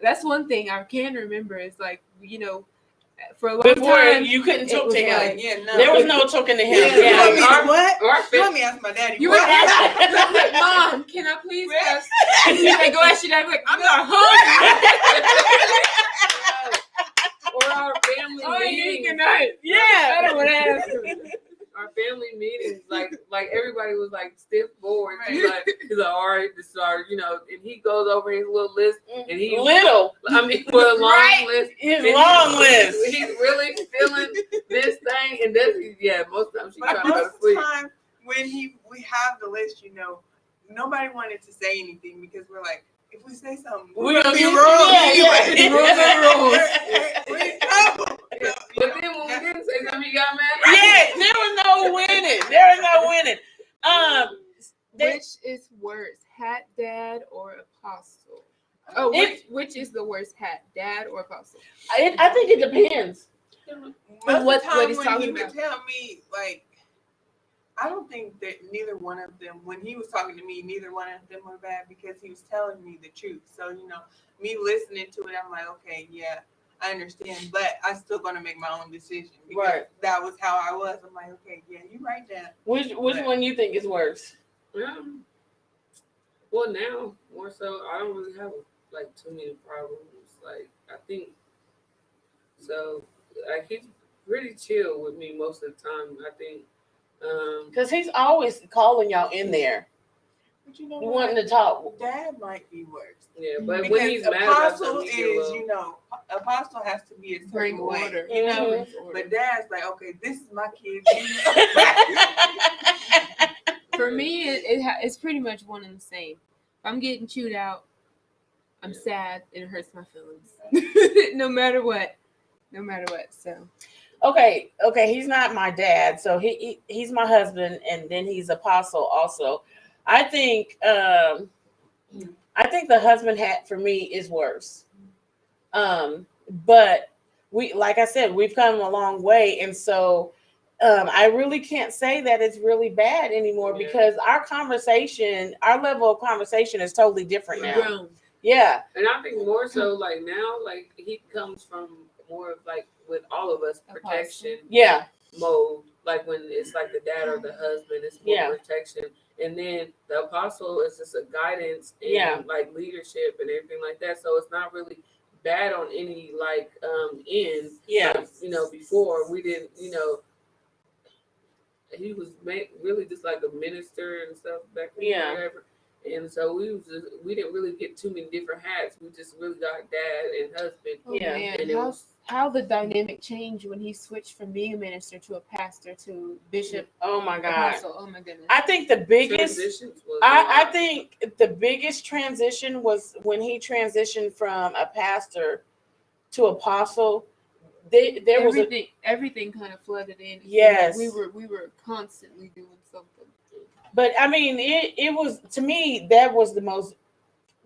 [SPEAKER 4] that's one thing I can remember is for a long
[SPEAKER 2] Before
[SPEAKER 4] time
[SPEAKER 2] you couldn't
[SPEAKER 4] it
[SPEAKER 2] talk
[SPEAKER 4] was
[SPEAKER 2] to him.
[SPEAKER 4] like-
[SPEAKER 5] Yeah, no.
[SPEAKER 2] There was no talking to him.
[SPEAKER 3] Yeah.
[SPEAKER 5] You want me
[SPEAKER 3] Our-
[SPEAKER 5] to what?
[SPEAKER 3] Our
[SPEAKER 5] You want me to ask my daddy?
[SPEAKER 4] you were
[SPEAKER 5] what?
[SPEAKER 4] asking, Mom, can I please ask? I go ask your dad, like, I'm not hungry.
[SPEAKER 3] Or our family
[SPEAKER 4] Oh, you
[SPEAKER 3] meetings.
[SPEAKER 4] good night.
[SPEAKER 2] Yeah.
[SPEAKER 4] I don't want to ask him.
[SPEAKER 3] Our family meetings, like everybody was stiff bored. He's
[SPEAKER 5] Right.
[SPEAKER 3] like, all right, this is our, and he goes over his little list, and he,
[SPEAKER 2] Little.
[SPEAKER 3] I mean, with a long
[SPEAKER 2] Right.
[SPEAKER 3] list.
[SPEAKER 2] His
[SPEAKER 3] And
[SPEAKER 2] long list.
[SPEAKER 3] He's really feeling this thing, and this, most times she's
[SPEAKER 5] But
[SPEAKER 3] trying to go
[SPEAKER 5] most
[SPEAKER 3] to
[SPEAKER 5] of the
[SPEAKER 3] sleep.
[SPEAKER 5] time, when we have the list, nobody wanted to say anything because we're like, if we say something,
[SPEAKER 2] We're
[SPEAKER 5] we're
[SPEAKER 2] gonna
[SPEAKER 5] gonna be
[SPEAKER 2] be-
[SPEAKER 5] wrong
[SPEAKER 2] yeah,
[SPEAKER 5] anyway.
[SPEAKER 2] yeah.
[SPEAKER 3] Rules are rules.
[SPEAKER 5] We're in trouble.
[SPEAKER 3] But then when we didn't say something, he got mad.
[SPEAKER 2] Yeah, there was no winning. There was no winning.
[SPEAKER 4] Which is worse, Hat Dad or Apostle? Oh, which is the worst hat, Dad or Apostle?
[SPEAKER 2] I think it depends.
[SPEAKER 5] Most of
[SPEAKER 4] What
[SPEAKER 5] the time
[SPEAKER 4] he's
[SPEAKER 5] when
[SPEAKER 4] talking
[SPEAKER 5] he would
[SPEAKER 4] about.
[SPEAKER 5] tell me, like, I don't think that neither one of them, when he was talking to me, neither one of them were bad because he was telling me the truth. So, me listening to it, I'm like, okay, yeah, I understand, but I'm still going to make my own decision because
[SPEAKER 2] Right.
[SPEAKER 5] that was how I was. I'm like, okay, yeah, you're right, Dad.
[SPEAKER 2] Which one you think is worse?
[SPEAKER 3] Well, now more so, I don't really have like too many problems. Like I think so. Like he's pretty chill with me most of the time. I think.
[SPEAKER 2] Because he's always calling y'all in there,
[SPEAKER 5] But you know
[SPEAKER 2] wanting
[SPEAKER 5] what?
[SPEAKER 2] to talk.
[SPEAKER 5] Dad might be worse.
[SPEAKER 3] Yeah, but
[SPEAKER 5] Because
[SPEAKER 3] when he's mad about
[SPEAKER 5] Apostle
[SPEAKER 3] something, he get a
[SPEAKER 5] is,
[SPEAKER 3] little.
[SPEAKER 5] Apostle has to be a
[SPEAKER 4] Bring
[SPEAKER 5] certain way,
[SPEAKER 4] order.
[SPEAKER 2] Mhm.
[SPEAKER 5] But Dad's like, okay, this is my kid.
[SPEAKER 4] For me, it's pretty much one and the same. If I'm getting chewed out, I'm sad and it hurts my feelings. No matter what. So
[SPEAKER 2] Okay, he's not my dad, so he's my husband, and then he's Apostle also. I think the husband hat for me is worse. But like I said, we've come a long way, and so I really can't say that it's really bad anymore because our level of conversation is totally different now.
[SPEAKER 4] grown.
[SPEAKER 2] Yeah.
[SPEAKER 3] And I think more so like now, like he comes from more of like with all of us protection
[SPEAKER 2] Yeah.
[SPEAKER 3] mode. Like when it's like the dad or the husband, it's more protection. And then the apostle is just a guidance and like leadership and everything like that. So it's not really bad on any like end.
[SPEAKER 2] Yeah.
[SPEAKER 3] Like, before we didn't, he was really just like a minister and stuff back then.
[SPEAKER 2] Yeah.
[SPEAKER 3] Whatever. And so we didn't really get too many different hats. We just really got dad and husband.
[SPEAKER 4] Oh,
[SPEAKER 2] Yeah.
[SPEAKER 4] man.
[SPEAKER 3] And
[SPEAKER 4] How the dynamic changed when he switched from being a minister to a pastor to bishop.
[SPEAKER 2] Oh my God.
[SPEAKER 4] Apostle. Oh my goodness.
[SPEAKER 2] I think the biggest
[SPEAKER 3] transitions was
[SPEAKER 2] I think the biggest transition was when he transitioned from a pastor to apostle. There was
[SPEAKER 4] everything kind of flooded in.
[SPEAKER 2] Yes.
[SPEAKER 4] We were constantly doing something.
[SPEAKER 2] but I mean it was, to me, that was the most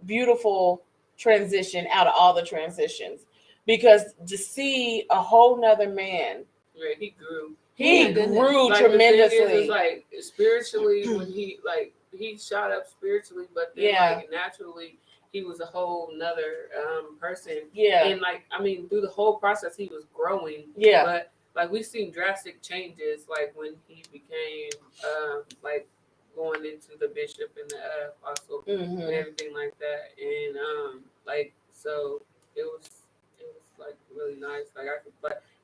[SPEAKER 2] beautiful transition out of all the transitions, because to see a whole nother man,
[SPEAKER 3] he grew.
[SPEAKER 2] he grew
[SPEAKER 3] Like,
[SPEAKER 2] tremendously.
[SPEAKER 3] The thing is, like spiritually, when he shot up spiritually, but then like naturally he was a whole nother person.
[SPEAKER 2] Yeah.
[SPEAKER 3] And like through the whole process he was growing.
[SPEAKER 2] Yeah.
[SPEAKER 3] But like we've seen drastic changes, like when he became like going into the bishop and the apostle and everything like that. And like so it was like really nice. Like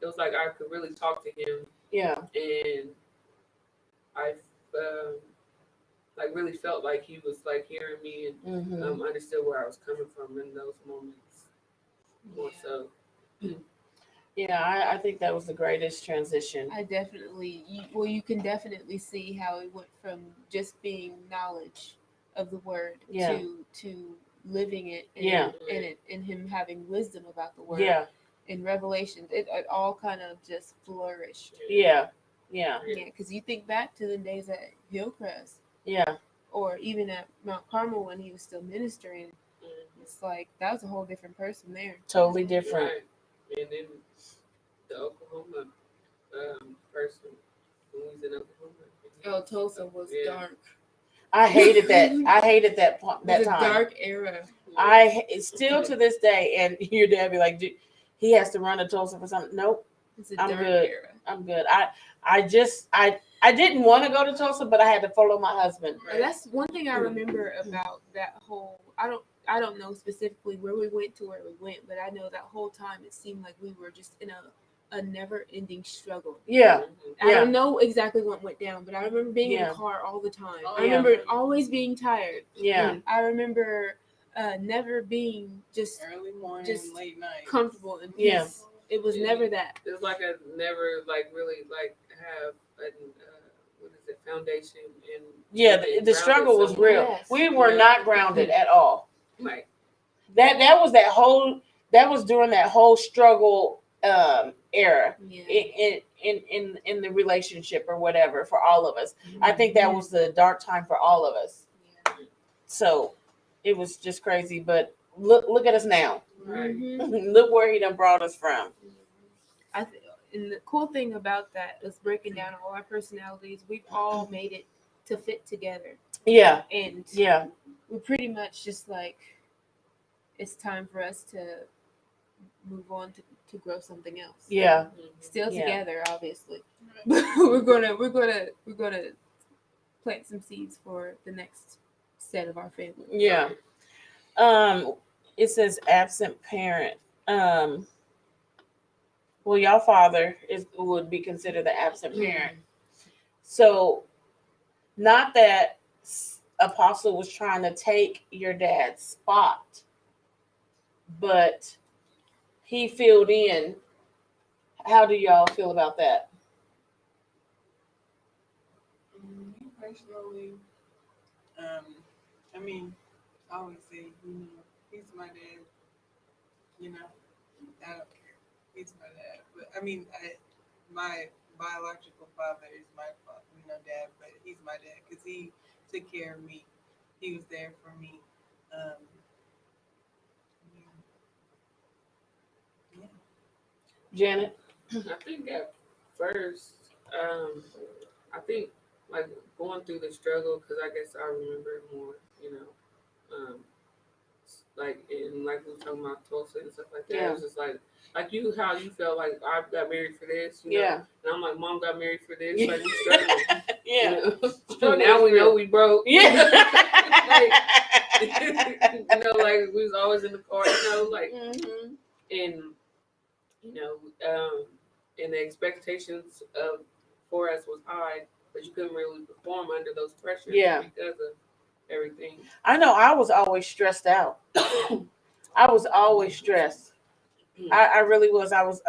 [SPEAKER 3] it was like I could really talk to him.
[SPEAKER 2] Yeah.
[SPEAKER 3] And I like really felt like he was like hearing me and understood where I was coming from in those moments more so.
[SPEAKER 2] Yeah, I think that was the greatest transition.
[SPEAKER 4] You can definitely see how it went from just being knowledge of the word to living it and him having wisdom about the word.
[SPEAKER 2] Yeah.
[SPEAKER 4] In Revelation, it all kind of just flourished.
[SPEAKER 2] Yeah.
[SPEAKER 4] Because you think back to the days at Hillcrest.
[SPEAKER 2] Yeah.
[SPEAKER 4] Or even at Mount Carmel when he was still ministering. It's like that was a whole different person there.
[SPEAKER 2] Totally different.
[SPEAKER 3] Right. And then the Oklahoma person who was in Oklahoma.
[SPEAKER 4] Tulsa was dark.
[SPEAKER 2] I hated that. I hated that
[SPEAKER 4] It was
[SPEAKER 2] time.
[SPEAKER 4] a dark era.
[SPEAKER 2] Still to this day, and your dad be like, "Dude, he has to run to Tulsa for something." Nope.
[SPEAKER 4] It's a
[SPEAKER 2] I'm
[SPEAKER 4] dark
[SPEAKER 2] good.
[SPEAKER 4] era.
[SPEAKER 2] I'm good. I didn't want to go to Tulsa, but I had to follow my husband.
[SPEAKER 4] And that's one thing I remember about that whole. I don't know specifically where we went, but I know that whole time it seemed like we were just in a never-ending struggle.
[SPEAKER 2] Yeah.
[SPEAKER 4] I don't know exactly what went down, but I remember being in the car all the time. I remember always being tired.
[SPEAKER 2] Yeah.
[SPEAKER 4] I remember never being just
[SPEAKER 5] early morning,
[SPEAKER 4] just
[SPEAKER 5] late night,
[SPEAKER 4] comfortable and peace.
[SPEAKER 2] Yeah.
[SPEAKER 4] It was never that.
[SPEAKER 3] It was like I never like really like have a foundation and
[SPEAKER 2] the struggle was real.
[SPEAKER 4] Yes.
[SPEAKER 2] We were not grounded at all.
[SPEAKER 3] Right.
[SPEAKER 2] That was during that whole struggle era in the relationship or whatever for all of us. I think that was the dark time for all of us.
[SPEAKER 4] Yeah.
[SPEAKER 2] So it was just crazy, but look at us now.
[SPEAKER 3] Right.
[SPEAKER 2] Look where he done brought us from.
[SPEAKER 4] And the cool thing about that is breaking down all our personalities. We've all made it to fit together,
[SPEAKER 2] Yeah.
[SPEAKER 4] and
[SPEAKER 2] Yeah.
[SPEAKER 4] we're pretty much just like, it's time for us to move on to grow something else.
[SPEAKER 2] Yeah.
[SPEAKER 4] Still
[SPEAKER 2] Yeah.
[SPEAKER 4] together, obviously. we're gonna plant some seeds for the next set of our family.
[SPEAKER 2] Yeah. It says absent parent. Well, y'all father would be considered the absent parent. So, not that Apostle was trying to take your dad's spot, but he filled in. How do y'all feel about that?
[SPEAKER 5] Personally, I mean, I always say, he's my dad. I don't care. He's my dad. But I mean, my biological father is my dad, but he's my dad because he took care of me. He was there for me. Yeah.
[SPEAKER 2] Janet?
[SPEAKER 3] I think at first, I think like going through the struggle, because I guess I remember it more, like we were talking about Tulsa and stuff like that.
[SPEAKER 2] Yeah.
[SPEAKER 3] It was just like you, how you felt like I got married for this, know?
[SPEAKER 2] Yeah.
[SPEAKER 3] And I'm like, Mom got married for this, like we struggling.
[SPEAKER 2] Yeah.
[SPEAKER 3] Now we know we broke.
[SPEAKER 2] Yeah.
[SPEAKER 3] Like we was always in the car, like,
[SPEAKER 2] Mm-hmm.
[SPEAKER 3] and and the expectations for us was high, but you couldn't really perform under those pressures because of everything.
[SPEAKER 2] I know I was always stressed out. I was always stressed. I really was. I was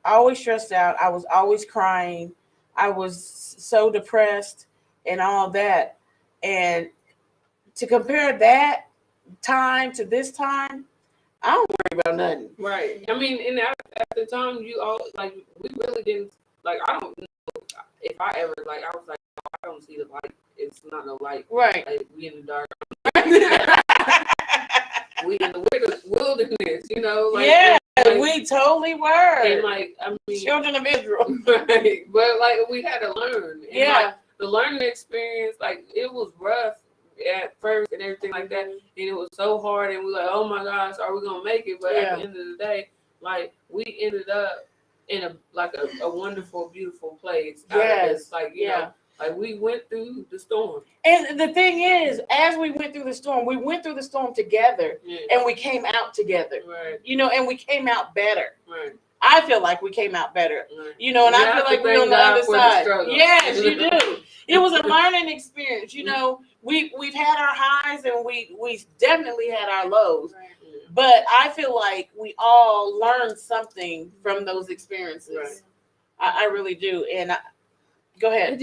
[SPEAKER 2] always stressed out. I was always crying. I was so depressed and all that. And to compare that time to this time, I don't worry about nothing.
[SPEAKER 3] Right. I mean, and at the time, we really didn't, I don't know if I ever, I was like, oh, I don't see the light. It's not no light.
[SPEAKER 2] Right.
[SPEAKER 3] Like, we in the dark. We in the wilderness,
[SPEAKER 2] yeah, we totally were.
[SPEAKER 3] And I mean,
[SPEAKER 2] children of Israel.
[SPEAKER 3] Right. But we had to learn. And, the learning experience, it was rough at first and everything like that, and it was so hard, and we were like, oh my gosh, are we gonna make it? But at the end of the day, we ended up in a wonderful, beautiful place.
[SPEAKER 2] Yes.
[SPEAKER 3] We went through the storm.
[SPEAKER 2] And the thing is, as we went through the storm together, and we came out together.
[SPEAKER 3] Right.
[SPEAKER 2] And we came out better.
[SPEAKER 3] Right.
[SPEAKER 2] I feel like we came out better.
[SPEAKER 3] Right.
[SPEAKER 2] And I feel like we're on the other side. Yes, you do. It was a learning experience. We've had our highs and we definitely had our lows.
[SPEAKER 3] Right.
[SPEAKER 2] But I feel like we all learned something from those experiences.
[SPEAKER 3] Right.
[SPEAKER 2] I really do. And go ahead.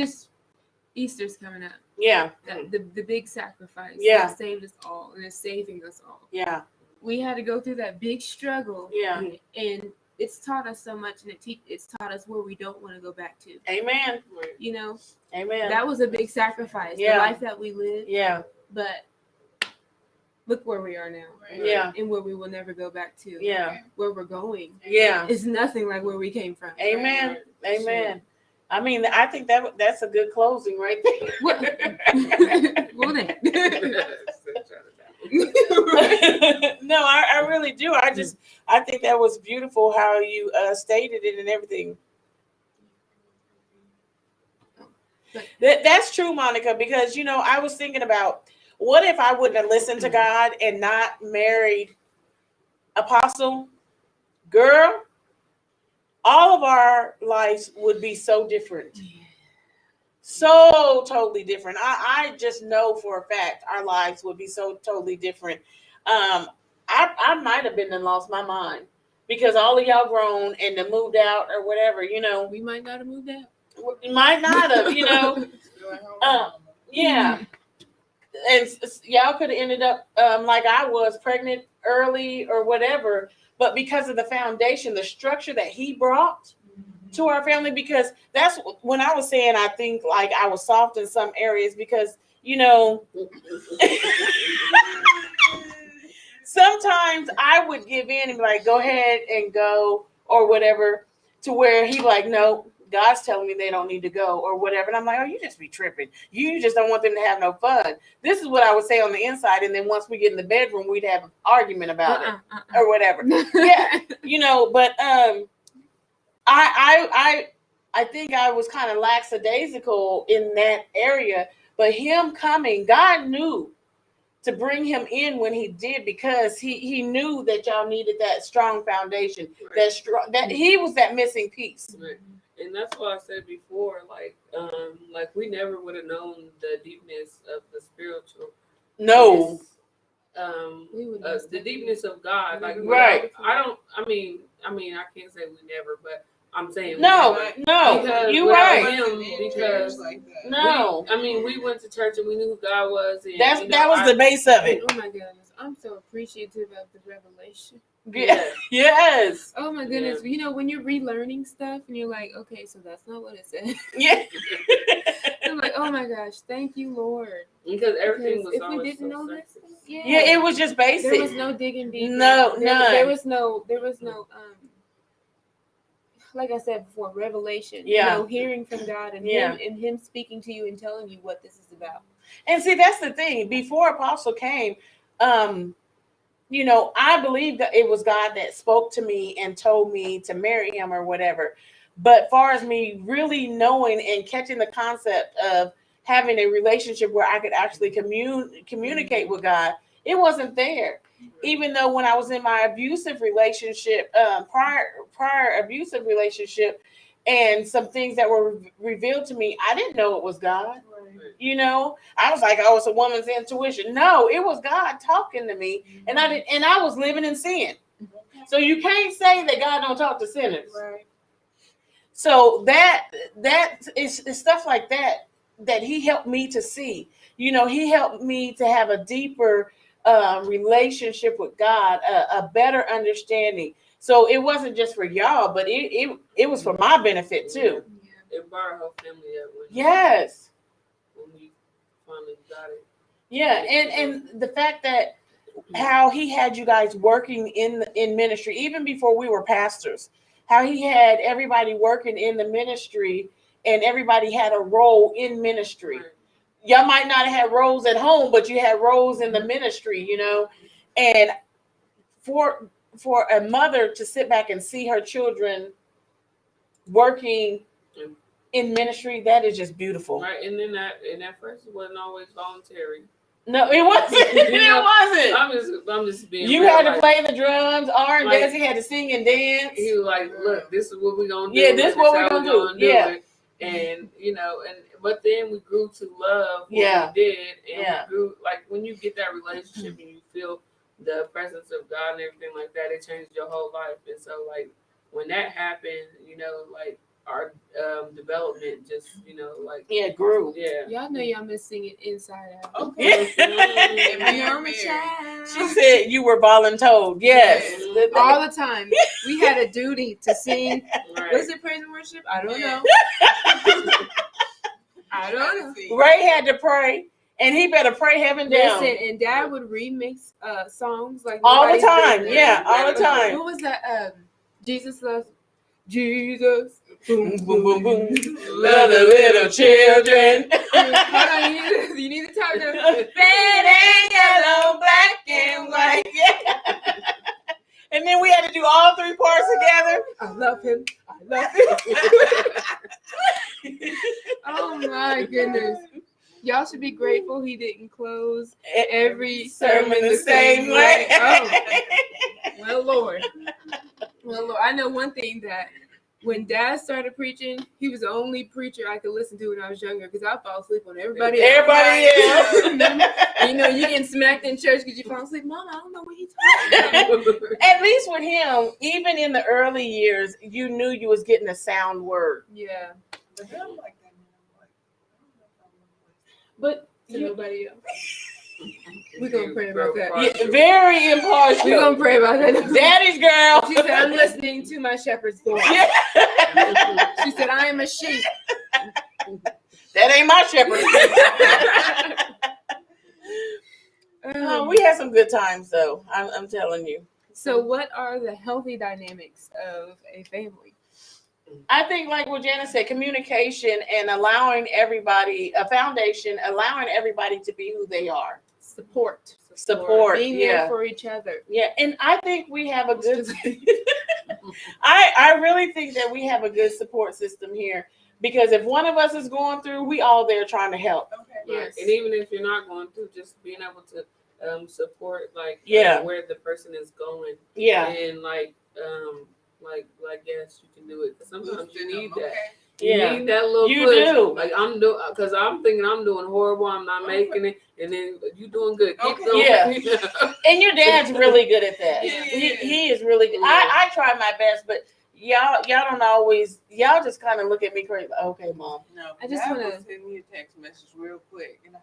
[SPEAKER 4] Easter's coming up.
[SPEAKER 2] Yeah.
[SPEAKER 4] The big sacrifice.
[SPEAKER 2] Yeah.
[SPEAKER 4] That saved us all and is saving us all.
[SPEAKER 2] Yeah.
[SPEAKER 4] We had to go through that big struggle.
[SPEAKER 2] Yeah.
[SPEAKER 4] And it's taught us so much, and it's taught us where we don't want to go back to.
[SPEAKER 2] Amen. Amen.
[SPEAKER 4] That was a big sacrifice.
[SPEAKER 2] Yeah.
[SPEAKER 4] The life that we lived.
[SPEAKER 2] Yeah.
[SPEAKER 4] But look where we are now.
[SPEAKER 5] Right.
[SPEAKER 2] Yeah.
[SPEAKER 4] And where we will never go back to.
[SPEAKER 2] Yeah.
[SPEAKER 4] Where we're going.
[SPEAKER 2] Yeah.
[SPEAKER 4] It's nothing like where we came from.
[SPEAKER 2] Amen.
[SPEAKER 3] Right.
[SPEAKER 2] Amen. I mean, I think that's a good closing right there.
[SPEAKER 4] Well then.
[SPEAKER 2] No, I really do. I think that was beautiful how you stated it and everything. That's true, Monica, because I was thinking about, what if I wouldn't have listened to God and not married Apostle? Girl, all of our lives would be so different. So totally different. I just know for a fact our lives would be so totally different. I might have been and lost my mind because all of y'all grown and then moved out or whatever,
[SPEAKER 4] We might not have moved out.
[SPEAKER 2] We might not have, yeah. And y'all could have ended up like I was, pregnant early or whatever. But because of the foundation, the structure that he brought to our family, because that's when I was saying, I think I was soft in some areas because, sometimes I would give in and be like, go ahead and go or whatever, to where he like, no, God's telling me they don't need to go or whatever. And I'm like, oh, you just be tripping. You just don't want them to have no fun. This is what I would say on the inside. And then once we get in the bedroom, we'd have an argument about it or whatever. Yeah, you know, but I think I was kind of lackadaisical in that area. But him coming, God knew to bring him in when he did, because he knew that y'all needed that strong foundation, that he was that missing piece.
[SPEAKER 3] Right. And that's why I said before, like we never would have known the deepness of the spiritual.
[SPEAKER 2] No.
[SPEAKER 3] The deepness of God. Like,
[SPEAKER 2] right.
[SPEAKER 3] I mean, I can't say we never, but I'm saying
[SPEAKER 2] no, you're right.
[SPEAKER 3] Because we went to church and we knew who God was. And,
[SPEAKER 2] that was the base of it.
[SPEAKER 4] Oh my goodness, I'm so appreciative of the revelation.
[SPEAKER 2] Yeah. Yes.
[SPEAKER 4] Oh my goodness. Yeah. You know, when you're relearning stuff and you're like, okay, so that's not what it said.
[SPEAKER 2] Yeah.
[SPEAKER 4] I'm like, oh my gosh, thank you, Lord.
[SPEAKER 3] Because everything was
[SPEAKER 4] if we didn't know this,
[SPEAKER 2] yeah, it was just basic.
[SPEAKER 4] There was no digging deep.
[SPEAKER 2] No, none.
[SPEAKER 4] There was no like I said before, revelation.
[SPEAKER 2] Yeah.
[SPEAKER 4] You know, hearing from God and him speaking to you and telling you what this is about.
[SPEAKER 2] And see, that's the thing. Before Apostle came, you know, I believe that it was God that spoke to me and told me to marry him or whatever. But far as me really knowing and catching the concept of having a relationship where I could actually communicate with God, it wasn't there. Even though when I was in my abusive relationship, prior abusive relationship, and some things that were revealed to me, I didn't know it was God. You know, I was like, oh, it's a woman's intuition. No, it was God talking to me, and I was living in sin. So you can't say that God don't talk to sinners. Right. So that is stuff like that he helped me to see. You know, he helped me to have a deeper relationship with God, a better understanding. So it wasn't just for y'all, but it was for my benefit too.
[SPEAKER 3] Yeah. It brought our whole family up.
[SPEAKER 2] Yes.
[SPEAKER 3] When we finally got it.
[SPEAKER 2] Yeah, and the fact that how he had you guys working in ministry, even before we were pastors, how he had everybody working in the ministry and everybody had a role in ministry. Right. Y'all might not have had roles at home, but you had roles in the ministry, you know. And for a mother to sit back and see her children working in ministry, that is just beautiful.
[SPEAKER 3] Right, and then at first it wasn't always voluntary.
[SPEAKER 2] No, it wasn't. It wasn't.
[SPEAKER 3] I'm just being.
[SPEAKER 2] You had to play the drums. R and Desi had to sing and dance.
[SPEAKER 3] He was like, "Look, this is what we're gonna do.
[SPEAKER 2] Yeah, this is what we're gonna do. Yeah."
[SPEAKER 3] And you know, but then we grew to love what we did, and we grew, like, when you get that relationship and you feel the presence of God and everything like that, it changed your whole life. And so, like, when that happened, you know, like, our development just, you know, like,
[SPEAKER 2] grew.
[SPEAKER 3] Yeah.
[SPEAKER 4] Y'all know y'all been singing Inside Out.
[SPEAKER 2] Okay.
[SPEAKER 4] Yeah.
[SPEAKER 2] She said you were voluntold. Yes.
[SPEAKER 4] All the time. We had a duty to sing. Right. Was it praise and worship? I don't know. I don't know.
[SPEAKER 2] Ray had to pray, and he better pray heaven down.
[SPEAKER 4] Listen, and Dad would remix songs like
[SPEAKER 2] all the time. Yeah, all the time.
[SPEAKER 4] What was that? Jesus loves Jesus.
[SPEAKER 2] Boom, boom, boom, boom. Love the little children.
[SPEAKER 4] Hold on, you need to talk to
[SPEAKER 2] red and yellow, black and white. Yeah. And then we had to do all three parts together.
[SPEAKER 4] I love him. Oh my goodness. Y'all should be grateful he didn't close every sermon the same way. Oh. Well, Lord. I know one thing, that when Dad started preaching, he was the only preacher I could listen to when I was younger, because I fall asleep on everybody else. You know, you getting smacked in church because you fall asleep. Mom, I don't know what he's talking about.
[SPEAKER 2] At least with him, even in the early years, you knew you was getting a sound word.
[SPEAKER 4] Yeah.
[SPEAKER 2] But
[SPEAKER 4] nobody else. We're going to pray about that.
[SPEAKER 2] Yeah, very impartial.
[SPEAKER 4] We're going to pray about that.
[SPEAKER 2] Daddy's girl.
[SPEAKER 4] She said, I'm listening to my shepherd's voice.
[SPEAKER 2] Yeah.
[SPEAKER 4] She said, I am a sheep.
[SPEAKER 2] That ain't my shepherd. We had some good times though. I'm telling you.
[SPEAKER 4] So, what are the healthy dynamics of a family?
[SPEAKER 2] I think, like what Janice said, communication and allowing everybody a foundation, allowing everybody to be who they are.
[SPEAKER 4] Support. Being
[SPEAKER 2] Yeah.
[SPEAKER 4] there for each other.
[SPEAKER 2] Yeah, and I think we have a good. I really think that we have a good support system here, because if one of us is going through, we all there trying to help.
[SPEAKER 5] Okay.
[SPEAKER 3] Yes. And even if you're not going through, just being able to support where the person is going.
[SPEAKER 2] Yeah.
[SPEAKER 3] And like yes, you can do it. 'Cause sometimes you need that.
[SPEAKER 5] Okay.
[SPEAKER 3] You need that little
[SPEAKER 2] You
[SPEAKER 3] push.
[SPEAKER 2] do.
[SPEAKER 3] Like I'm doing, because I'm thinking I'm doing horrible. I'm not making it, and then you doing good. Keep
[SPEAKER 5] Okay.
[SPEAKER 3] going.
[SPEAKER 2] Yeah. And your dad's really good at that.
[SPEAKER 5] Yeah.
[SPEAKER 2] He is really good.
[SPEAKER 3] Yeah.
[SPEAKER 2] I try my best, but y'all don't always. Y'all just kind of look at me crazy. Okay, Mom.
[SPEAKER 5] No,
[SPEAKER 4] I just
[SPEAKER 5] Dad
[SPEAKER 4] wanna-
[SPEAKER 5] will send me a text message real quick, and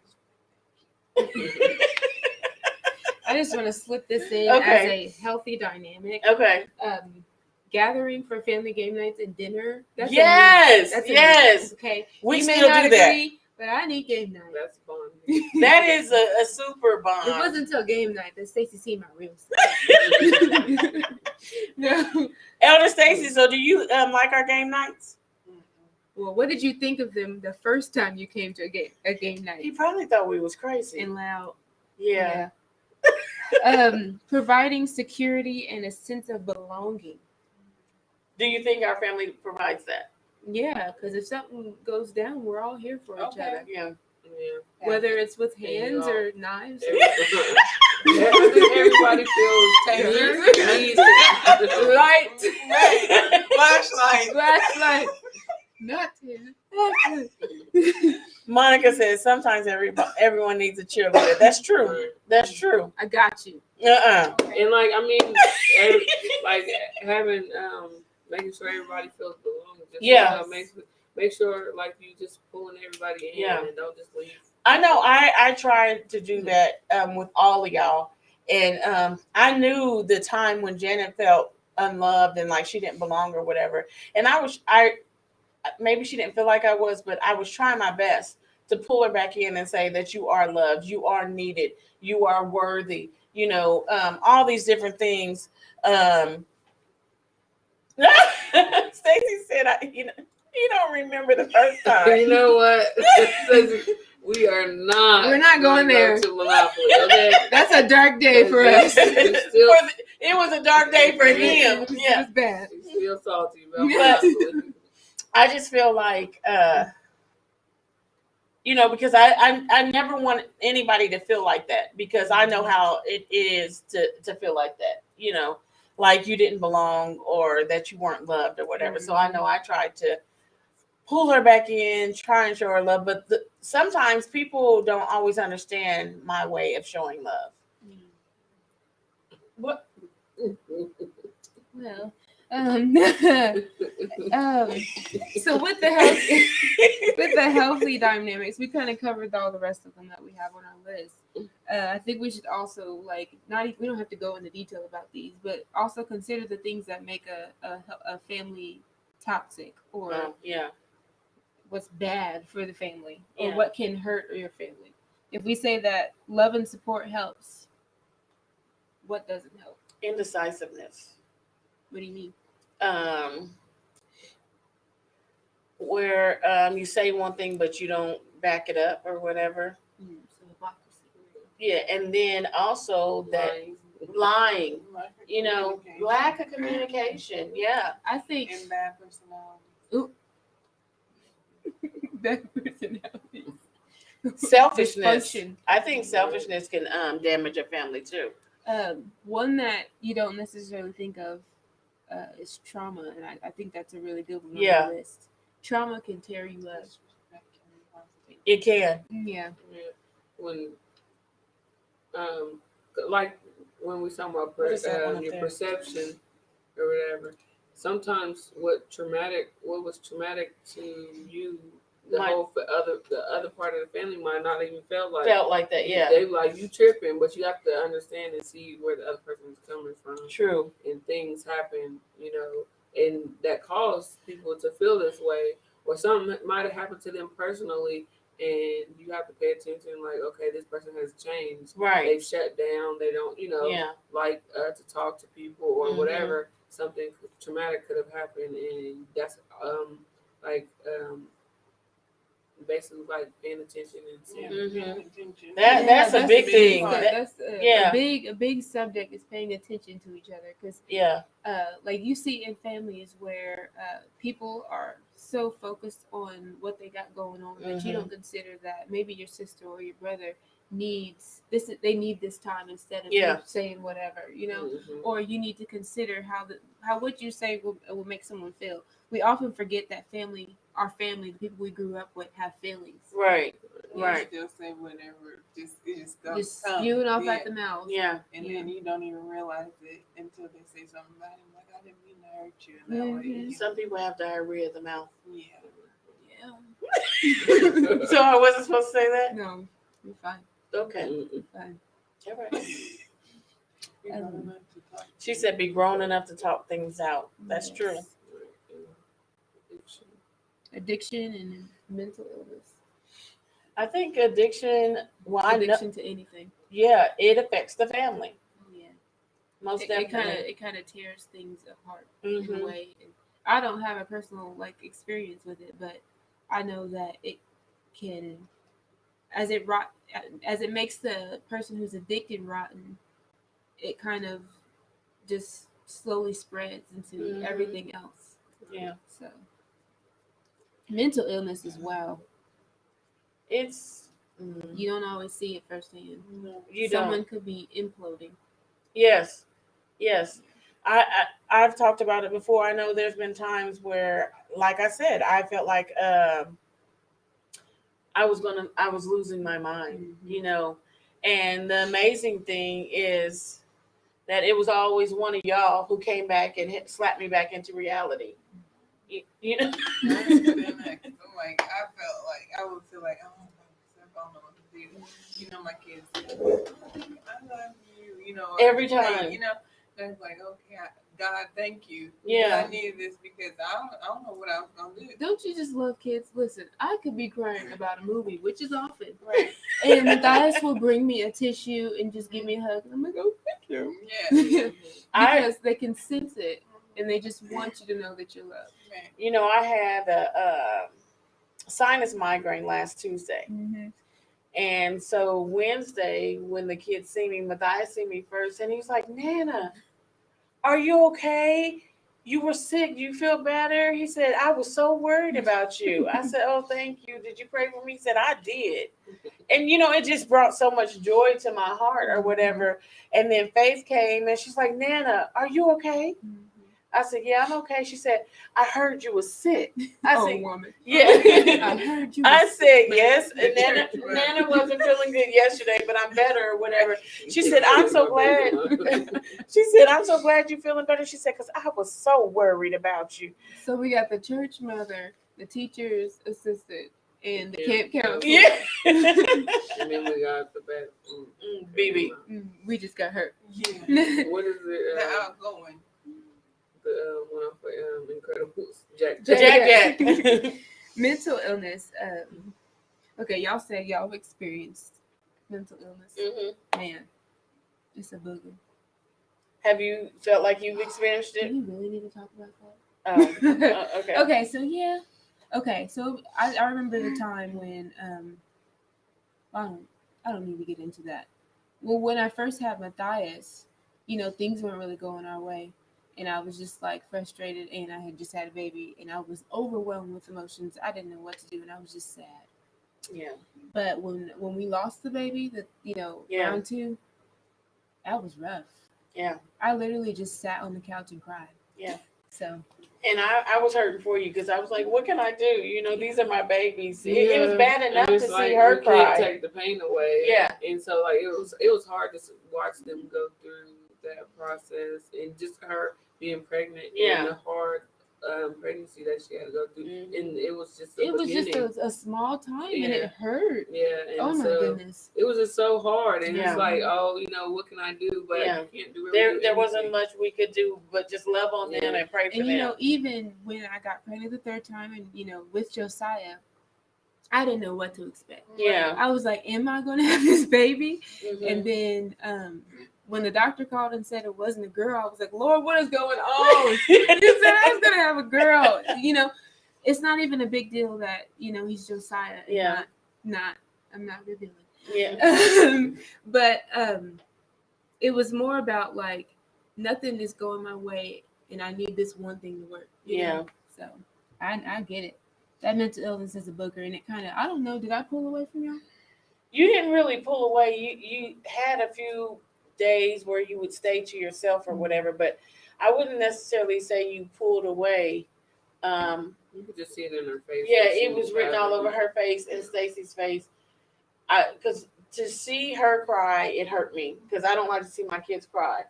[SPEAKER 4] I just want to slip this in
[SPEAKER 2] Okay.
[SPEAKER 4] as a healthy dynamic.
[SPEAKER 2] Okay.
[SPEAKER 4] Gathering for family game nights and dinner. That's
[SPEAKER 2] Yes.
[SPEAKER 4] a
[SPEAKER 2] Yes.
[SPEAKER 4] okay.
[SPEAKER 2] We
[SPEAKER 4] You may
[SPEAKER 2] still
[SPEAKER 4] not
[SPEAKER 2] do that.
[SPEAKER 4] agree, but I need game night.
[SPEAKER 3] That's fun.
[SPEAKER 2] That is a super
[SPEAKER 4] It
[SPEAKER 2] bond.
[SPEAKER 4] wasn't until game night that Stacey seen my real side. No.
[SPEAKER 2] Elder Stacy, so do you like our game nights?
[SPEAKER 4] Well, what did you think of them the first time you came to a game
[SPEAKER 2] He
[SPEAKER 4] night?
[SPEAKER 2] probably thought we was crazy.
[SPEAKER 4] And loud.
[SPEAKER 2] Yeah.
[SPEAKER 4] Providing security and a sense of belonging.
[SPEAKER 2] Do you think our family provides that?
[SPEAKER 4] Yeah, because if something goes down, we're all here for each
[SPEAKER 5] Okay.
[SPEAKER 4] other.
[SPEAKER 2] Yeah.
[SPEAKER 3] Yeah.
[SPEAKER 4] Whether it's with
[SPEAKER 3] And
[SPEAKER 4] hands
[SPEAKER 3] y'all-
[SPEAKER 4] or knives.
[SPEAKER 3] Everybody feels needs it.
[SPEAKER 4] Light.
[SPEAKER 5] Flashlight.
[SPEAKER 4] Flashlight. Not here.
[SPEAKER 2] Monica says sometimes everyone needs a cheerleader. That's true. That's true.
[SPEAKER 4] I got you.
[SPEAKER 3] And like I mean, like having making sure everybody feels belonged. Just,
[SPEAKER 2] Yeah.
[SPEAKER 3] Make sure like you just pulling everybody in
[SPEAKER 2] Yeah.
[SPEAKER 3] and don't just leave.
[SPEAKER 2] I know. I tried to do that with all of y'all, and I knew the time when Janet felt unloved and like she didn't belong or whatever. And maybe she didn't feel like I was, but I was trying my best to pull her back in and say that you are loved, you are needed, you are worthy. You know, all these different things. Stacey said, you don't remember the first time.
[SPEAKER 3] You know what? We're not
[SPEAKER 4] going there.
[SPEAKER 3] to Monopoly. Okay.
[SPEAKER 4] That's a dark day for us.
[SPEAKER 2] It was a dark day for him.
[SPEAKER 4] It
[SPEAKER 2] Yeah.
[SPEAKER 4] was bad.
[SPEAKER 3] He's still salty about
[SPEAKER 2] But-
[SPEAKER 3] Monopoly.
[SPEAKER 2] I just feel like, because I never want anybody to feel like that, because I know how it is to feel like that, like you didn't belong or that you weren't loved or whatever. So I know I tried to pull her back in, try and show her love. But sometimes people don't always understand my way of showing love. What?
[SPEAKER 4] Well, so with the healthy dynamics, we kind of covered all the rest of them that we have on our list. I think we should also we don't have to go into detail about these, but also consider the things that make a family toxic or what's bad for the family or what can hurt your family. If we say that love and support helps, what doesn't help?
[SPEAKER 2] Indecisiveness.
[SPEAKER 4] What do you mean?
[SPEAKER 2] Where you say one thing but you don't back it up or whatever.
[SPEAKER 4] So hypocrisy.
[SPEAKER 2] Yeah, and then also that lying, lack of communication. Yeah.
[SPEAKER 4] I think
[SPEAKER 5] And bad personality.
[SPEAKER 4] bad personality.
[SPEAKER 2] Selfishness.
[SPEAKER 4] Dysfunction.
[SPEAKER 2] I think selfishness can damage a family too.
[SPEAKER 4] One that you don't necessarily think of is trauma, and I think that's a really good one on the list. Trauma can tear you up.
[SPEAKER 2] It can.
[SPEAKER 4] Yeah.
[SPEAKER 3] When like when we talk about
[SPEAKER 2] What is that one up
[SPEAKER 3] your
[SPEAKER 2] there?
[SPEAKER 3] perception or whatever, sometimes what was traumatic to you, the other part of the family might not even felt like
[SPEAKER 2] that. Yeah.
[SPEAKER 3] they like you tripping, but you have to understand and see where the other person is coming from.
[SPEAKER 2] True.
[SPEAKER 3] And things happen, and that cause people to feel this way, or something might have happened to them personally, and you have to pay attention. Like, okay, this person has changed.
[SPEAKER 2] Right.
[SPEAKER 3] They've shut down. They don't,
[SPEAKER 2] Yeah.
[SPEAKER 3] like to talk to people or
[SPEAKER 2] Mhm.
[SPEAKER 3] whatever. Something traumatic could have happened, and that's basically like paying attention and seeing.
[SPEAKER 2] Mhm. That's a big thing.
[SPEAKER 4] That's
[SPEAKER 2] Yeah.
[SPEAKER 4] a big subject is paying attention to each other, because
[SPEAKER 2] Yeah.
[SPEAKER 4] like you see in families where people are so focused on what they got going on that you
[SPEAKER 2] Mhm.
[SPEAKER 4] don't consider that maybe your sister or your brother needs this. They need this time instead of
[SPEAKER 2] Yeah.
[SPEAKER 4] you saying whatever,
[SPEAKER 3] Mhm.
[SPEAKER 4] or you need to consider how what you say will make someone feel. We often forget that our family, the people we grew up with, have feelings.
[SPEAKER 2] Right.
[SPEAKER 5] You
[SPEAKER 2] Right.
[SPEAKER 5] still say whatever, it just
[SPEAKER 4] Just
[SPEAKER 5] comes.
[SPEAKER 4] spewing off
[SPEAKER 5] Yeah.
[SPEAKER 4] at the mouth.
[SPEAKER 2] Yeah.
[SPEAKER 5] And then you don't even realize it until they say something about it. Like, I didn't mean to hurt you in that way.
[SPEAKER 4] Mhm.
[SPEAKER 2] Some people have diarrhea of the mouth.
[SPEAKER 5] Yeah.
[SPEAKER 4] Yeah.
[SPEAKER 2] So I wasn't supposed to say that?
[SPEAKER 4] No, you're fine.
[SPEAKER 2] Okay.
[SPEAKER 3] Mm-mm.
[SPEAKER 4] Fine.
[SPEAKER 2] All right.
[SPEAKER 5] You're not enough to talk.
[SPEAKER 2] She said be grown enough to talk things out. That's
[SPEAKER 4] Yes.
[SPEAKER 2] true.
[SPEAKER 3] Addiction.
[SPEAKER 4] Addiction and mental illness.
[SPEAKER 2] I think addiction, well, I know,
[SPEAKER 4] Addiction to anything.
[SPEAKER 2] yeah, it affects the family.
[SPEAKER 4] Yeah.
[SPEAKER 2] Most
[SPEAKER 4] It
[SPEAKER 2] definitely.
[SPEAKER 4] kind of tears things apart
[SPEAKER 2] Mhm.
[SPEAKER 4] in a way. And I don't have a personal experience with it, but I know that it can, as it makes the person who's addicted rotten, it kind of just slowly spreads into
[SPEAKER 2] Mhm.
[SPEAKER 4] everything else.
[SPEAKER 2] Yeah.
[SPEAKER 4] So mental illness as well.
[SPEAKER 2] It's,
[SPEAKER 4] You don't always see it firsthand.
[SPEAKER 2] no, you
[SPEAKER 4] Someone
[SPEAKER 2] don't.
[SPEAKER 4] could be imploding.
[SPEAKER 2] Yes. Yes. I've talked about it before. I know there's been times where, like I said, I felt like I was losing my mind,
[SPEAKER 4] Mhm.
[SPEAKER 2] And the amazing thing is that it was always one of y'all who came back and slapped me back into reality. You know.
[SPEAKER 5] I understand that, 'cause I'm like, I would feel like, oh, I don't know what to do. My kids, I love you,
[SPEAKER 2] Every
[SPEAKER 5] pray,
[SPEAKER 2] time.
[SPEAKER 5] They're like, okay, God, thank you.
[SPEAKER 2] Yeah.
[SPEAKER 5] I needed this because I don't know what I was gonna do.
[SPEAKER 4] Don't you just love kids? Listen, I could be crying about a movie, which is often,
[SPEAKER 2] Right.
[SPEAKER 4] and Matthias will bring me a tissue and just give me a hug. And I'm like, oh, thank you.
[SPEAKER 5] Yeah,
[SPEAKER 4] Because they can sense it, and they just want you to know that you're loved.
[SPEAKER 5] man.
[SPEAKER 2] I had a sinus migraine last Tuesday.
[SPEAKER 4] Mm-hmm.
[SPEAKER 2] And so Wednesday, when the kids see me, Matthias see me first, and he's like, Nana, are you okay? You were sick. Do you feel better? He said, I was so worried about you. I said, oh, thank you. Did you pray for me? He said, I did. And, it just brought so much joy to my heart or whatever. And then Faith came, and she's like, Nana, are you okay?
[SPEAKER 4] Mm-hmm.
[SPEAKER 2] I said, yeah, I'm okay. She said, I heard you were sick. I said,
[SPEAKER 4] woman.
[SPEAKER 2] yeah.
[SPEAKER 4] I heard you.
[SPEAKER 2] I
[SPEAKER 4] were
[SPEAKER 2] said,
[SPEAKER 4] sick,
[SPEAKER 2] yes.
[SPEAKER 4] man.
[SPEAKER 2] And Nana wasn't feeling good yesterday, but I'm better or whatever. She said, I'm so glad. She said, I'm so glad you're feeling better. She said, because I was so worried about you.
[SPEAKER 4] So we got the church mother, the teacher's assistant, and the camp counselor.
[SPEAKER 2] Yeah.
[SPEAKER 3] And then we got the bad.
[SPEAKER 2] BB.
[SPEAKER 4] We just got hurt.
[SPEAKER 5] Yeah.
[SPEAKER 3] What is
[SPEAKER 5] The
[SPEAKER 3] it?
[SPEAKER 5] outgoing.
[SPEAKER 3] The one off of Incredibles. Jack.
[SPEAKER 2] Jack.
[SPEAKER 4] Mental illness. Okay, y'all say y'all have experienced mental illness.
[SPEAKER 2] Mm-hmm.
[SPEAKER 4] Man, it's a booger.
[SPEAKER 2] Have you felt like you've experienced
[SPEAKER 4] Do
[SPEAKER 2] it?
[SPEAKER 4] you really need to talk about
[SPEAKER 2] Oh,
[SPEAKER 4] that?
[SPEAKER 2] okay.
[SPEAKER 4] Okay, so yeah. Okay, so I remember the time when I don't need to get into that. Well, when I first had Matthias, things weren't really going our way. And I was just frustrated, and I had just had a baby, and I was overwhelmed with emotions. I didn't know what to do, and I was just sad.
[SPEAKER 2] Yeah.
[SPEAKER 4] But when we lost the baby, round 2, that was rough.
[SPEAKER 2] Yeah.
[SPEAKER 4] I literally just sat on the couch and cried.
[SPEAKER 2] Yeah.
[SPEAKER 4] So.
[SPEAKER 2] And I was hurting for you because I was like, what can I do? These are my babies. It was bad enough to see her
[SPEAKER 3] you
[SPEAKER 2] cry.
[SPEAKER 3] can't take the pain away.
[SPEAKER 2] Yeah.
[SPEAKER 3] And so it was hard to watch them go through that process, and just her being pregnant and the hard pregnancy that she had to go through.
[SPEAKER 2] Mm-hmm.
[SPEAKER 3] And it was just
[SPEAKER 4] a small time, and it hurt.
[SPEAKER 3] Yeah. And
[SPEAKER 4] oh my goodness.
[SPEAKER 3] It was just so hard, and it's like, what can I do? But you can't do
[SPEAKER 2] it. There wasn't much we could do but just love on them and pray for them.
[SPEAKER 4] And even when I got pregnant the third time, and with Josiah, I didn't know what to expect.
[SPEAKER 2] Yeah.
[SPEAKER 4] I was like, am I going to have this baby?
[SPEAKER 2] Mhm.
[SPEAKER 4] And then when the doctor called and said it wasn't a girl, I was like, Lord, what is going on? He said I was going to have a girl. You know, it's not even a big deal that, you know, he's Josiah and
[SPEAKER 2] Yeah.
[SPEAKER 4] I'm not revealing.
[SPEAKER 2] Yeah.
[SPEAKER 4] But it was more about like nothing is going my way and I need this one thing to work. You know? So I get it. That mental illness is a booger, and it kind of, I don't know, did I pull away from y'all?
[SPEAKER 2] You didn't really pull away. You had a few days where you would stay to yourself or whatever, but I wouldn't necessarily say you pulled away.
[SPEAKER 3] You could just see it in her face.
[SPEAKER 2] Yeah, it was written all over her face and Stacy's face. Because to see her cry, it hurt me because I don't like to see my kids cry.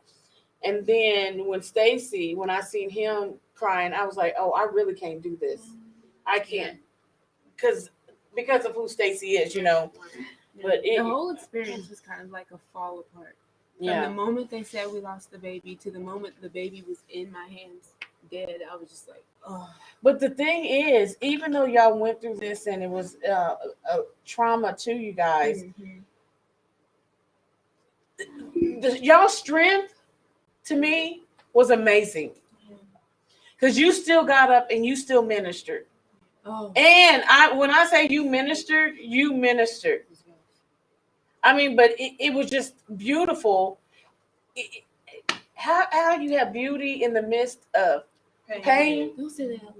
[SPEAKER 2] And then when I seen him crying, I was like, oh, I really can't do this. I can't, because of who Stacy is, you know. But
[SPEAKER 4] the whole experience was kind of like a fall apart. From the moment they said we lost the baby to the moment the baby was in my hands dead, I was just like, oh.
[SPEAKER 2] But the thing is, even though y'all went through this and it was a trauma to you guys, y'all's strength to me was amazing. Because you still got up and you still ministered.
[SPEAKER 4] Oh.
[SPEAKER 2] And when I say you ministered. I mean, but it was just beautiful. How you have beauty in the midst of pain.
[SPEAKER 4] Don't say that out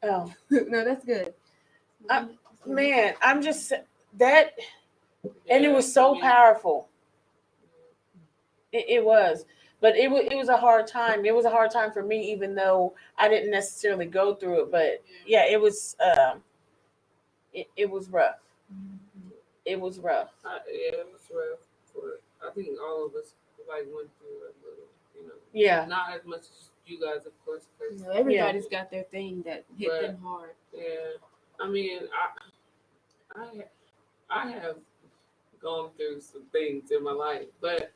[SPEAKER 2] Oh.
[SPEAKER 4] No, that's good.
[SPEAKER 2] Man, I'm just that, and it was so powerful. It was. But it was a hard time. It was a hard time for me, even though I didn't necessarily go through it. But yeah, it was. It was rough. It was rough.
[SPEAKER 3] It was rough. I think all of us like went through a little, you know.
[SPEAKER 2] Yeah.
[SPEAKER 3] Not as much as you guys, of course.
[SPEAKER 4] You know, everybody's got their thing that hit them hard.
[SPEAKER 3] Yeah. I mean, I have gone through some things in my life, but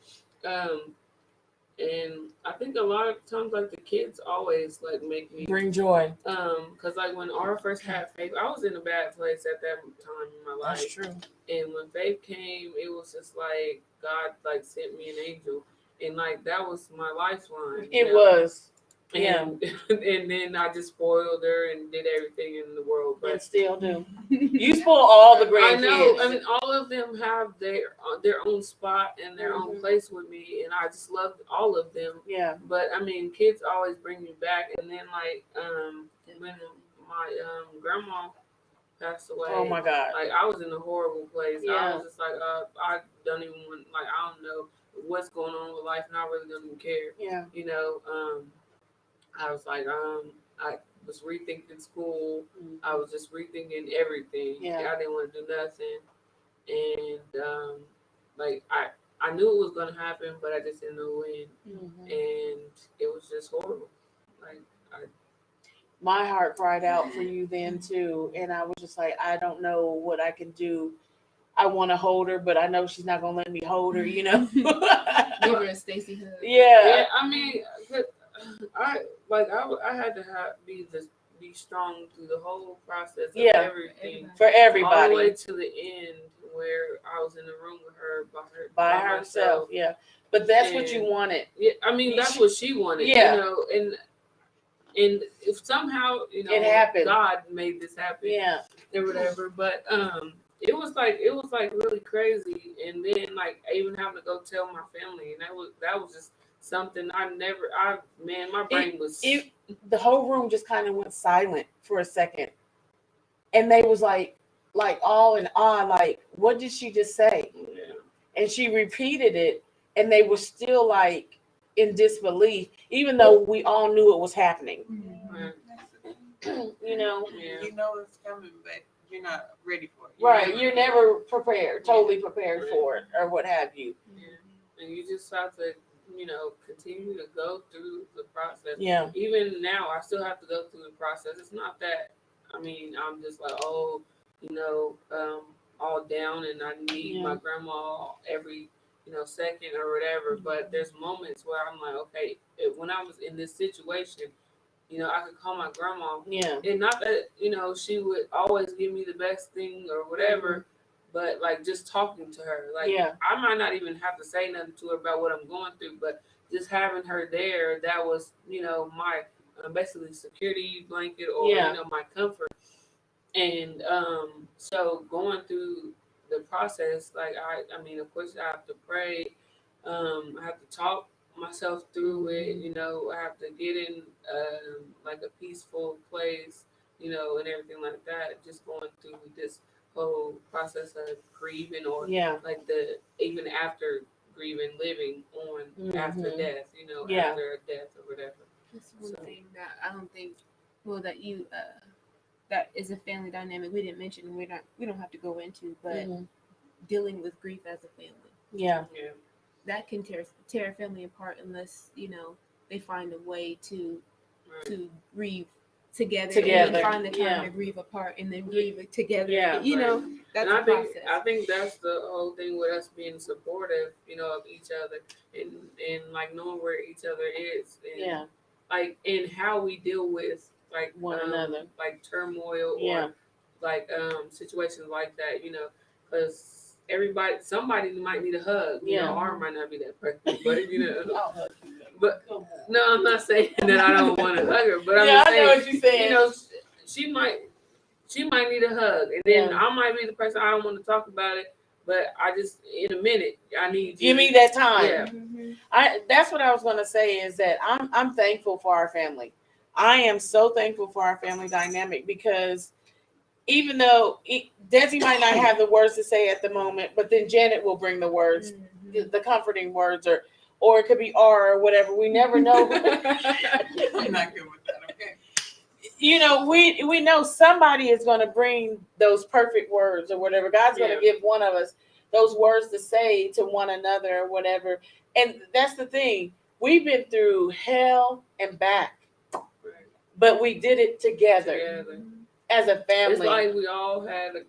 [SPEAKER 3] and I think a lot of times, like, the kids always like make me
[SPEAKER 2] bring joy.
[SPEAKER 3] Because like when Aura first had Faith, I was in a bad place at that time in my life.
[SPEAKER 2] That's true.
[SPEAKER 3] And when Faith came, it was just like God like sent me an angel, and like that was my lifeline.
[SPEAKER 2] It was.
[SPEAKER 3] And, and then I just spoiled her and did everything in the world, but
[SPEAKER 2] and still do. You spoil all the grandkids.
[SPEAKER 3] I know. I mean, all of them have their own spot and their own place with me, and I just love all of them.
[SPEAKER 2] Yeah.
[SPEAKER 3] But I mean, kids always bring me back. And then like when my grandma passed away.
[SPEAKER 2] Oh my God.
[SPEAKER 3] Like I was in a horrible place.
[SPEAKER 2] Yeah.
[SPEAKER 3] I was just like, I don't even want, like, I don't know what's going on with life, and I really don't even care.
[SPEAKER 2] Yeah.
[SPEAKER 3] You know. I was like, I was rethinking school. I was just rethinking everything.
[SPEAKER 2] Yeah.
[SPEAKER 3] I didn't want to do nothing. And like I knew it was gonna happen, but I just didn't know when. And it was just horrible. Like
[SPEAKER 2] my heart cried out for you then too, and I was just like, I don't know what I can do. I want to hold her, but I know she's not gonna let me hold her. You know.
[SPEAKER 4] Give her a Stacy hug.
[SPEAKER 3] Yeah. I mean. I had to be strong through the whole process of everything.
[SPEAKER 2] For everybody.
[SPEAKER 3] All the way to the end where I was in the room with her by
[SPEAKER 2] herself. Yeah. But that's what you wanted.
[SPEAKER 3] Yeah, I mean that's what she wanted.
[SPEAKER 2] Yeah.
[SPEAKER 3] You know, and if somehow, you know,
[SPEAKER 2] it happened.
[SPEAKER 3] God made this happen.
[SPEAKER 2] Yeah.
[SPEAKER 3] Or whatever. But it was like really crazy. And then like even having to go tell my family, and that was just something my brain was.
[SPEAKER 2] The whole room just kind of went silent for a second, and they was like all in awe, like, what did she just say?
[SPEAKER 3] Yeah.
[SPEAKER 2] And she repeated it, and they were still like in disbelief, even though we all knew it was happening. You know,
[SPEAKER 5] you know it's coming, but you're not ready for it.
[SPEAKER 2] Right? You're never prepared, totally prepared for it, or what have you.
[SPEAKER 3] Yeah. And you just have to, you know, continue to go through the process.
[SPEAKER 2] Yeah.
[SPEAKER 3] Even now, I still have to go through the process. It's not that, I mean, I'm just like, oh, you know, all down and I need my grandma every, you know, second or whatever. But there's moments where I'm like, okay, when I was in this situation, I could call my grandma.
[SPEAKER 2] Yeah.
[SPEAKER 3] And not that, she would always give me the best thing or whatever, but like just talking to her. Like, I might not even have to say nothing to her about what I'm going through, but just having her there, that was, my basically security blanket or, my comfort. And so going through the process, like, I mean, of course, I have to pray. I have to talk myself through it. I have to get in like a peaceful place, and everything like that. Just going through this whole process of grieving, or like even after grieving, living on after death, after a death or whatever.
[SPEAKER 4] That's one thing that I don't think, that you that is a family dynamic we didn't mention. We don't have to go into, but dealing with grief as a family.
[SPEAKER 2] Yeah.
[SPEAKER 4] That can tear a family apart unless they find a way to grieve together. And then find the time to grieve apart and then grieve together.
[SPEAKER 2] Yeah,
[SPEAKER 4] that's
[SPEAKER 3] and
[SPEAKER 4] a process.
[SPEAKER 3] I think that's the whole thing with us being supportive, of each other and like knowing where each other is. And like in how we deal with like
[SPEAKER 2] one another,
[SPEAKER 3] like turmoil or like situations like that, because somebody might need a hug. Ours might not be that person, but
[SPEAKER 2] I'll hug you.
[SPEAKER 3] But no, I'm not saying that I don't want to hug her, but I'm
[SPEAKER 2] I
[SPEAKER 3] saying,
[SPEAKER 2] know what you're saying.
[SPEAKER 3] she might need a hug, and then I might be the person I don't want to talk about it, but I just in a minute I need you.
[SPEAKER 2] Give me that time.
[SPEAKER 3] Yeah.
[SPEAKER 2] That's what I was going to say is that I'm thankful for our family. I am so thankful for our family dynamic because even though Desi might not have the words to say at the moment, but then Janet will bring the words, the comforting words, or it could be R or whatever. We never know.
[SPEAKER 5] I'm not good with that. Okay.
[SPEAKER 2] We know somebody is going to bring those perfect words or whatever. God's going to give one of us those words to say to one another or whatever. And that's the thing. We've been through hell and back, but we did it together. As a family.
[SPEAKER 3] It's like we all had a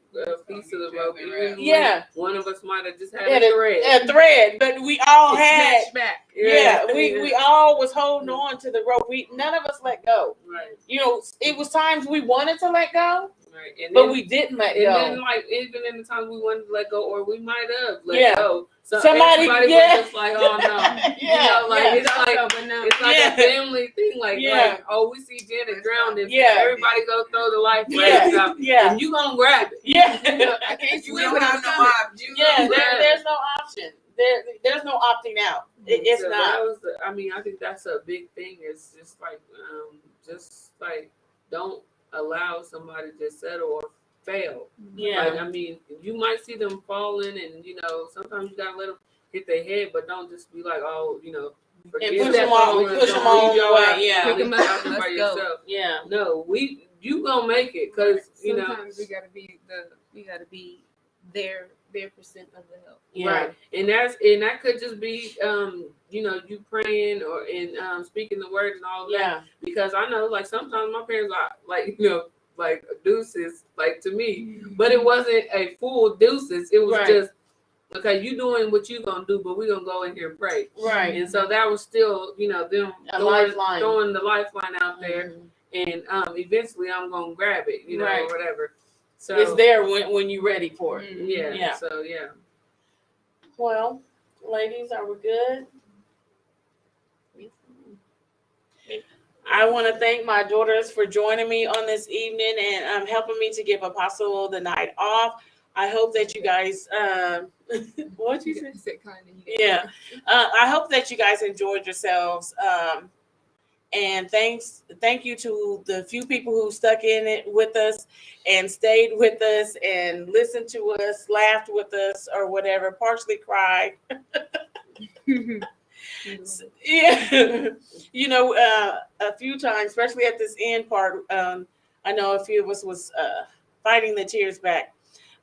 [SPEAKER 3] piece of the rope. Even one of us might have just had a thread.
[SPEAKER 2] A thread, but we all had.
[SPEAKER 4] Back.
[SPEAKER 2] We all was holding on to the rope. None of us let go.
[SPEAKER 3] Right.
[SPEAKER 2] It was times we wanted to let go,
[SPEAKER 3] right. And
[SPEAKER 2] but
[SPEAKER 3] then,
[SPEAKER 2] we didn't let go.
[SPEAKER 3] And then, like, even in the times we wanted to let go, or we might have let go. So
[SPEAKER 2] somebody
[SPEAKER 3] was just like, oh no. It's like a family thing. Like, we see Janet drowning. Everybody go throw the life raft out. And you gonna grab it.
[SPEAKER 5] I can't swim without no option.
[SPEAKER 2] There's no option. There's no opting out. It's
[SPEAKER 3] so
[SPEAKER 2] not.
[SPEAKER 3] I think that's a big thing. It's just like don't allow somebody to settle or fail. Like, you might see them falling, and sometimes you gotta let them hit their head, but don't just be like,
[SPEAKER 2] and push them all the way.
[SPEAKER 3] Pick them up by yourself. No, you gonna make it, because
[SPEAKER 4] sometimes we gotta be their percent of the help.
[SPEAKER 3] Right. And that could just be you praying or speaking the word and all of that. Because I know, like, sometimes my parents are like, like deuces, like, to me, but it wasn't a full deuces. It was just, okay, you doing what you gonna do, but we gonna go in here and pray.
[SPEAKER 2] Right.
[SPEAKER 3] And so that was still, them throwing the lifeline out there, and eventually I'm gonna grab it, or whatever. So
[SPEAKER 2] it's there when you're ready for it.
[SPEAKER 3] So
[SPEAKER 2] Well, ladies, are we good? I want to thank my daughters for joining me on this evening and helping me to give Apostle the night off. I hope that you guys, what you said? I hope that you guys enjoyed yourselves. And thank you to the few people who stuck in it with us and stayed with us and listened to us, laughed with us, or whatever, partially cried. A few times, especially at this end part, I know a few of us was fighting the tears back.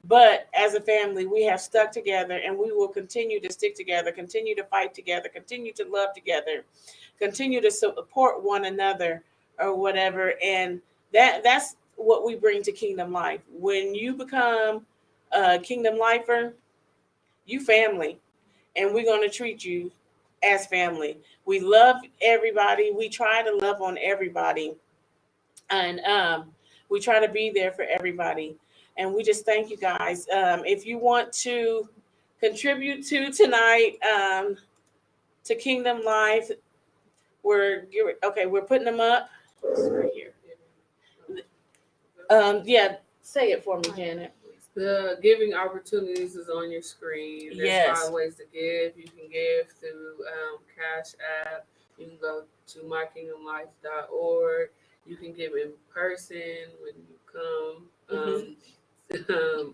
[SPEAKER 2] But as a family, we have stuck together, and we will continue to stick together, continue to fight together, continue to love together, continue to support one another or whatever. And that's what we bring to Kingdom Life. When you become a Kingdom Lifer, you family, and we're going to treat you as family. We love everybody. We try to love on everybody. And we try to be there for everybody. And we just thank you guys. If you want to contribute to tonight, to Kingdom Life, we're putting them up. It's right here. Yeah, say it for me, Janet.
[SPEAKER 3] The giving opportunities is on your screen. There's
[SPEAKER 2] Yes.
[SPEAKER 3] 5 ways to give. You can give through Cash App. You can go to mykingdomlife.org. You can give in person when you come,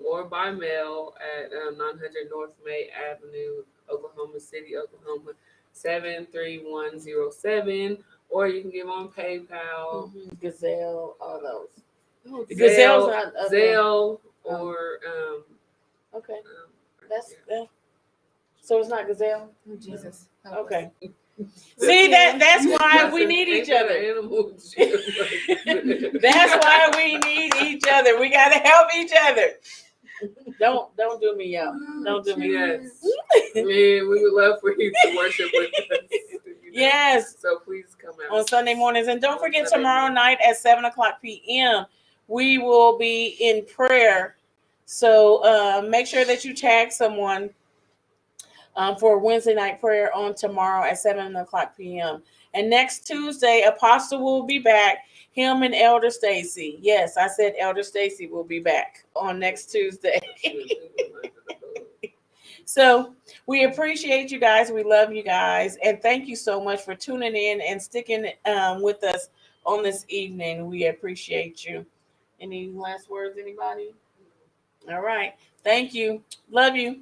[SPEAKER 3] or by mail at 900 North May Avenue, Oklahoma City, Oklahoma 73107. Or you can give on PayPal,
[SPEAKER 2] Gazelle, all those.
[SPEAKER 3] Oh,
[SPEAKER 2] Gazelle's not
[SPEAKER 3] Zelle, or
[SPEAKER 2] okay. That's so it's not Gazelle.
[SPEAKER 4] Oh, Jesus.
[SPEAKER 2] Okay. See that's why we need each other. That's why we need each other. We gotta help each other. Don't do me out. Don't do me.
[SPEAKER 3] Yes. Man, we would love for you to worship with us.
[SPEAKER 2] Yes.
[SPEAKER 3] So please come out
[SPEAKER 2] On Sunday mornings. And don't forget tomorrow night at 7:00 p.m. we will be in prayer. So make sure that you tag someone for Wednesday night prayer on tomorrow at 7:00 p.m. And next Tuesday, Apostle will be back. Him and Elder Stacy. Yes, I said Elder Stacy will be back on next Tuesday. So we appreciate you guys. We love you guys. And thank you so much for tuning in and sticking with us on this evening. We appreciate you. Any last words, anybody? All right. Thank you. Love you.